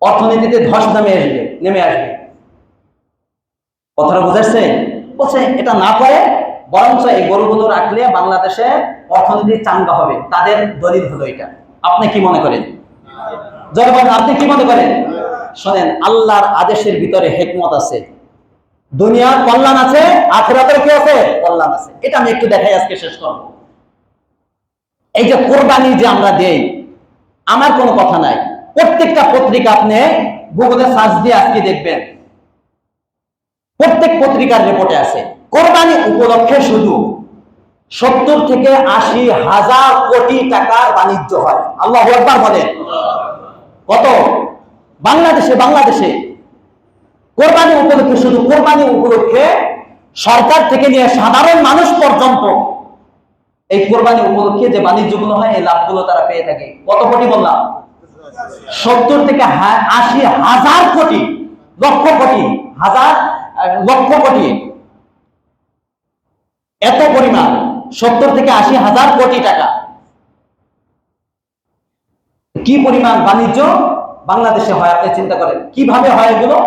অর্থনীতিতে ধস নেমে আসবে। কথাটা বুঝাচ্ছে? বলছে এটা না করে বরঞ্চ এই গরুগুলো রাখলে বাংলাদেশে অর্থনীতি চাঙ্গা হবে। তাদের দলিল হলো এটা। আপনি কি মনে করেন? জনগণ আপনি কি মনে করেন? শোনেন, আল্লাহর আদেশের ভিতরে হিকমত আছে, দুনিয়ার কল্যাণ আছে, আখিরাতের কি আছে? কল্যাণ আছে। এটা আমি একটু দেখাই, আজকে শেষ করব। এই যে কোরবানি যে আমরা দেই, আমার কোনো কথা নাই, প্রত্যেকটা পত্রিকা আপনি গুগলে সার্চ দিয়ে আজকে দেখবেন, প্রত্যেক পত্রিকার রিপোর্টে আছে কোরবানি উপলক্ষে শুধু 70 থেকে 80 হাজার কোটি টাকার বাণিজ্য হয়। আল্লাহু আকবার বলেন। কত? বাংলাদেশে কোরবানি উপলক্ষে, শুধু কোরবানি উপলক্ষে সরকার থেকে নিয়ে সাধারণ মানুষ পর্যন্ত এই কোরবানি উপলক্ষে যে বাণিজ্যগুলো হয়, এই লাভগুলো তারা পেয়ে থাকে। কত কোটি বললাম? 70 থেকে 80 হাজার কোটি, লক্ষ কোটি, লক্ষ কোটি, এত পরিমাণ, 70 থেকে 80 হাজার কোটি টাকা। কি পরিমাণ বাণিজ্য বাংলাদেশে হয় আপনি চিন্তা করেন। কিভাবে হয় এগুলো?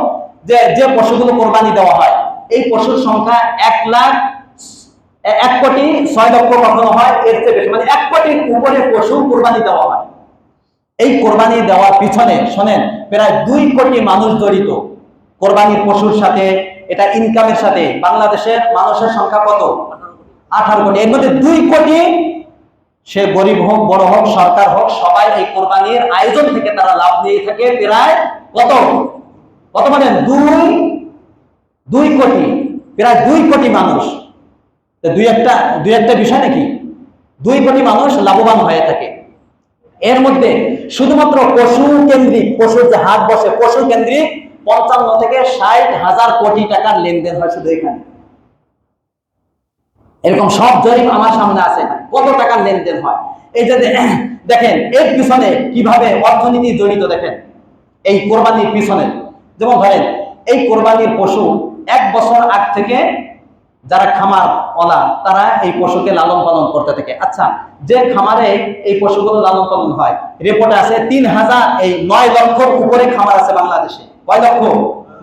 যে পশুগুলো কোরবানি দেওয়া হয়, এই পশুর সংখ্যা 1 কোটি 6 লক্ষ কখনো হয়, এর চেয়ে বেশি, মানে 1 কোটির উপরে পশু কোরবানি দেওয়া হয়। এই কোরবানি দেওয়ার পিছনে শোনেন প্রায় 2 কোটি মানুষ জড়িত কোরবানির পশুর সাথে, এটা ইনকামের সাথে। বাংলাদেশের মানুষের সংখ্যা কত? 18 কোটি। এর মধ্যে 2 কোটি, সে গরিব হোক বড় হোক সরকার হোক, সবাই এই কোরবানির আয়োজন থেকে তারা লাভ নিয়ে থাকে। প্রায় কত মানে 2 কোটি, প্রায় 2 কোটি মানুষ। দুই একটা বিষয় নাকি? 2 কোটি মানুষ লাভবান হয়ে থাকে। এর মধ্যে শুধুমাত্র পশু কেন্দ্রিক, পশুর যে হাট বসে, পশু কেন্দ্রিক 55 থেকে 60 হাজার কোটি টাকার লেনদেন হয় শুধু এখানে। এরকম সব জরিপ আমার সামনে আছে, কত টাকার লেনদেন হয়। এই যে দেখেন এর পিছনে কিভাবে অর্থনীতি জড়িত, দেখেন এই কোরবানির পিছনে। যেমন ধরেন এই কোরবানির পশু 1 বছর আগ থেকে যারা খামার ওলা, তারা এই পশুকে লালন পালন করতে থাকে। আচ্ছা, যে খামারে এই পশুগুলো লালন পালন হয়, রিপোর্টে আছে 9 লক্ষর উপরে খামার আছে বাংলাদেশে। কয় লক্ষ?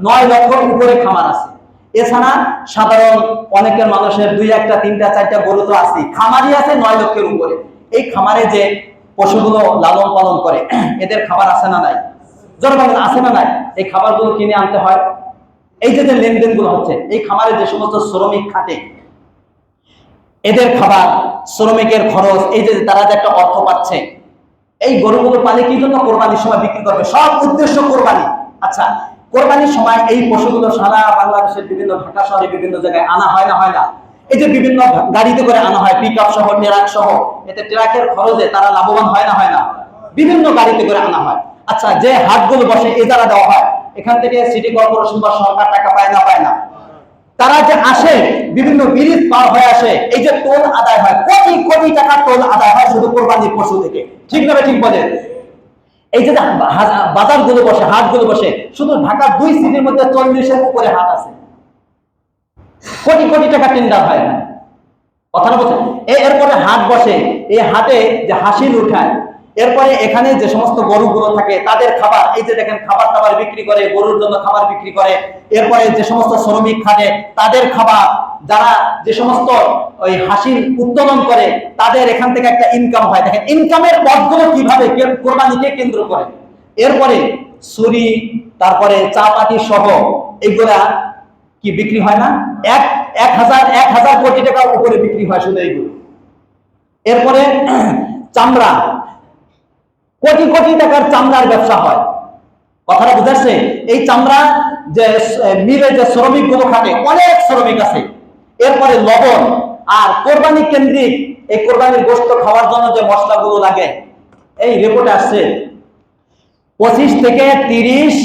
9 লক্ষর উপরে খামার আছে। এছাড়া সাধারণ অনেকের মানুষের 2, 1, 3, 4টা গরু তো আছে, খামারই আছে 9 লক্ষের উপরে। এই খামারে যে পশুগুলো লালন পালন করে, এদের খাবার আছে না নাই? জনগণ আছে না নাই? এই খাবারগুলো কিনে আনতে হয়। এই যে লেনদেন গুলো হচ্ছে, এই খামারে যে সমস্ত শ্রমিক খাটে, এদের খাবার, শ্রমিকের খরচ, এই যে তারা যে একটা অর্থ পাচ্ছে, এই গরুগুলো পালে কি জন্য? কোরবানির সময় বিক্রি করবে, সব উদ্দেশ্য কোরবানি। আচ্ছা, কোরবানির সময় এই পশুগুলো সারা বাংলাদেশের বিভিন্ন, ঢাকা শহরে বিভিন্ন জায়গায় আনা হয় না? হয় না? এই যে বিভিন্ন গাড়িতে করে আনা হয়, পিকআপ সহ, ট্রাক সহ, এতে ট্রাকের খরচে তারা লাভবান হয় না? হয় না? বিভিন্ন গাড়িতে করে আনা হয়। আচ্ছা, যে হাটগুলো বসে, এজারা দেওয়া হয়, এখান থেকে সিটি কর্পোরেশন বা সরকার টাকা পায় না? পায় না? তারা যে আসে, বিভিন্ন ব্রিজ পার হয়ে আসে, এই যে টোল আদায় হয়, কোটি কোটি টাকা টোল আদায় হয় শুধু কোরবানির পশু থেকে, ঠিক না? ঠিক বলেন। এই যে বাজারগুলো বসে, হাটগুলো বসে, শুধু ঢাকার 2 সিটির মধ্যে 40-এর উপরে হাট আছে, কোটি কোটি টাকা টেন্ডার হয় না। কথাটা বলছেন। এরপরে হাট বসে, এই হাটে যে হাসিল উঠায়, এরপরে এখানে যে সমস্ত গরুগুলো থাকে তাদের খাবার, এই যে দেখেন খাবার টাবার বিক্রি করে, গরুর জন্য খাবার বিক্রি করে। এরপরে যে সমস্ত শ্রমিক খাটে তাদের খাবার, যারা যে সমস্ত ওই হাসিল উত্তোলন করে, তাদের এখান থেকে একটা ইনকাম হয়। দেখেন ইনকামের পথগুলো কিভাবে কোরবানিকে কেন্দ্র করে। এরপরে ছুরি, তারপরে চা পাতি সহ এগুলা কি বিক্রি হয় না? 1,000 কোটি টাকার উপরে বিক্রি হয় শুধু এইগুলো। এরপরে চামড়া, কোটি কোটি টাকার চামড়ার ব্যবসা হয়। কথাটা বুঝাচ্ছে? এই চামড়া যে মিলে যে শ্রমিক গুলো খাটে, অনেক শ্রমিক আছে। এরপরে লবণ, আর কোরবানি কেন্দ্রিক এই কোরবানির গোশত খাওয়ার জন্য যে মশলাগুলো লাগে, এই রিপোর্টে আসছে 25 থেকে 30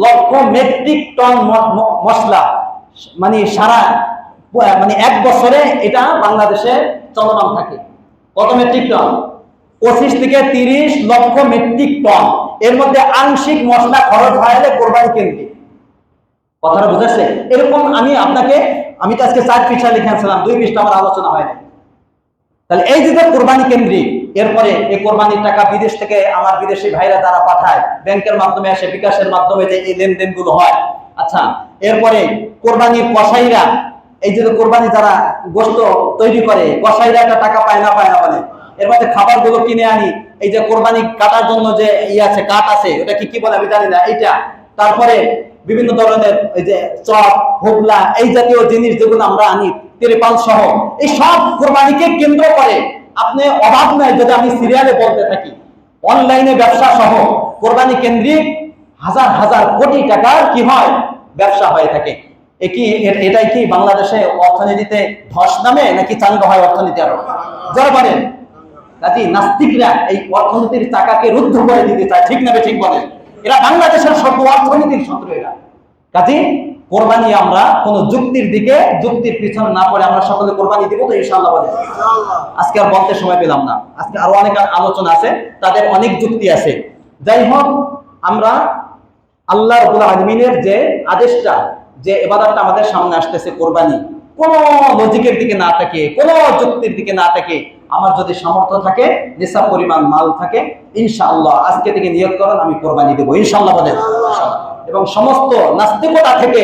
লক্ষ মেট্রিক টন মশলা, মানে সারা মানে এক বছরে এটা বাংলাদেশে চলমান থাকে। কত মেট্রিক টন? 25 থেকে 30 লক্ষ মেট্রিক টন। এর মধ্যে আংশিক মশলা খরচ হয় কোরবানি কেন্দ্রিক। কথাটা বুঝাচ্ছে? এরকম আমি তো আজকে 4 পৃষ্ঠা লিখে আনছিলাম, 2 পৃষ্ঠা আমার আলোচনা হয়নি। তাহলে এই যে কোরবানি কেন্দ্রিক, এরপরে এই কোরবানির টাকা বিদেশ থেকে আমার বিদেশি ভাইরা যারা পাঠায়, ব্যাংকের মাধ্যমে আসে, বিকাশের মাধ্যমে যে এই লেনদেনগুলো হয়। আচ্ছা, এরপরে কোরবানির কসাইরা, এই যে কোরবানি যারা গোশত তৈরি করে, কসাইরা একটা টাকা পায় না বলে। এর মধ্যে খাবারগুলো কিনে আনি, এই যে কোরবানি কাটার জন্য যে আছে, কাঠ আছে, ওটা কি বলে আমি জানি না, এইটা। তারপরে বিভিন্ন ধরনের এই যে চপ, হোগলা, এই জাতীয় জিনিস যেগুলো আমরা আনি, তিরপাল সহ, এই সব কোরবানিকে কেন্দ্র করে আপনি অভাব নাই যদি আমি সিরিয়ালে বলতে থাকি। অনলাইনে ব্যবসা সহ কোরবানি কেন্দ্রিক হাজার হাজার কোটি টাকার কি হয়, ব্যবসা হয়ে থাকে। এটাই কি বাংলাদেশে অর্থনীতিতে ধস নামে নাকি চাঙ্গা হয় অর্থনীতি আরো? যারা বলেন কাজী নাস্তিকরা এই অর্থনীতির চাকাকে রুদ্ধ করে দিতে চায়, ঠিক না ঠিক বলেন? এরা বাংলাদেশের সব অর্থনীতির শত্রু এরা। কাজী কোরবানি আমরা কোন যুক্তির পিছনে না পড়ে আমরা সকলে কোরবানি দিব তো ইনশাআল্লাহ বলে। আজকে আর বলতে সময় পেলাম না, আজকে আরো অনেক আলোচনা আছে, তাদের অনেক যুক্তি আছে। যাই হোক, আমরা আল্লাহ রাব্বুল আলামিনের যে আদেশটা, যে ইবাদতটা আমাদের সামনে আসতেছে কোরবানি, কোন লজিকের দিকে না থাকে, কোন যুক্তির দিকে না থাকে, আমার যদি সামর্থ্য থাকে, নিসাব পরিমাণ মাল থাকে, ইনশাআল্লাহ আজকে থেকে নিয়ত করেন আমি কোরবানি দেব ইনশাআল্লাহ বলেন। এবং সমস্ত নাস্তিকতা থেকে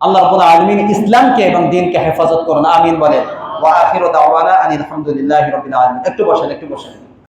আল্লাহ রাব্বুল আলামিন ইসলামকে এবং দ্বীনকে হেফাজত করুন, আমিন বলেন। ওয়া আখিরু দাওয়ানা আনিল হামদুলিল্লাহি রাব্বিল আলামিন। একটু বসেন।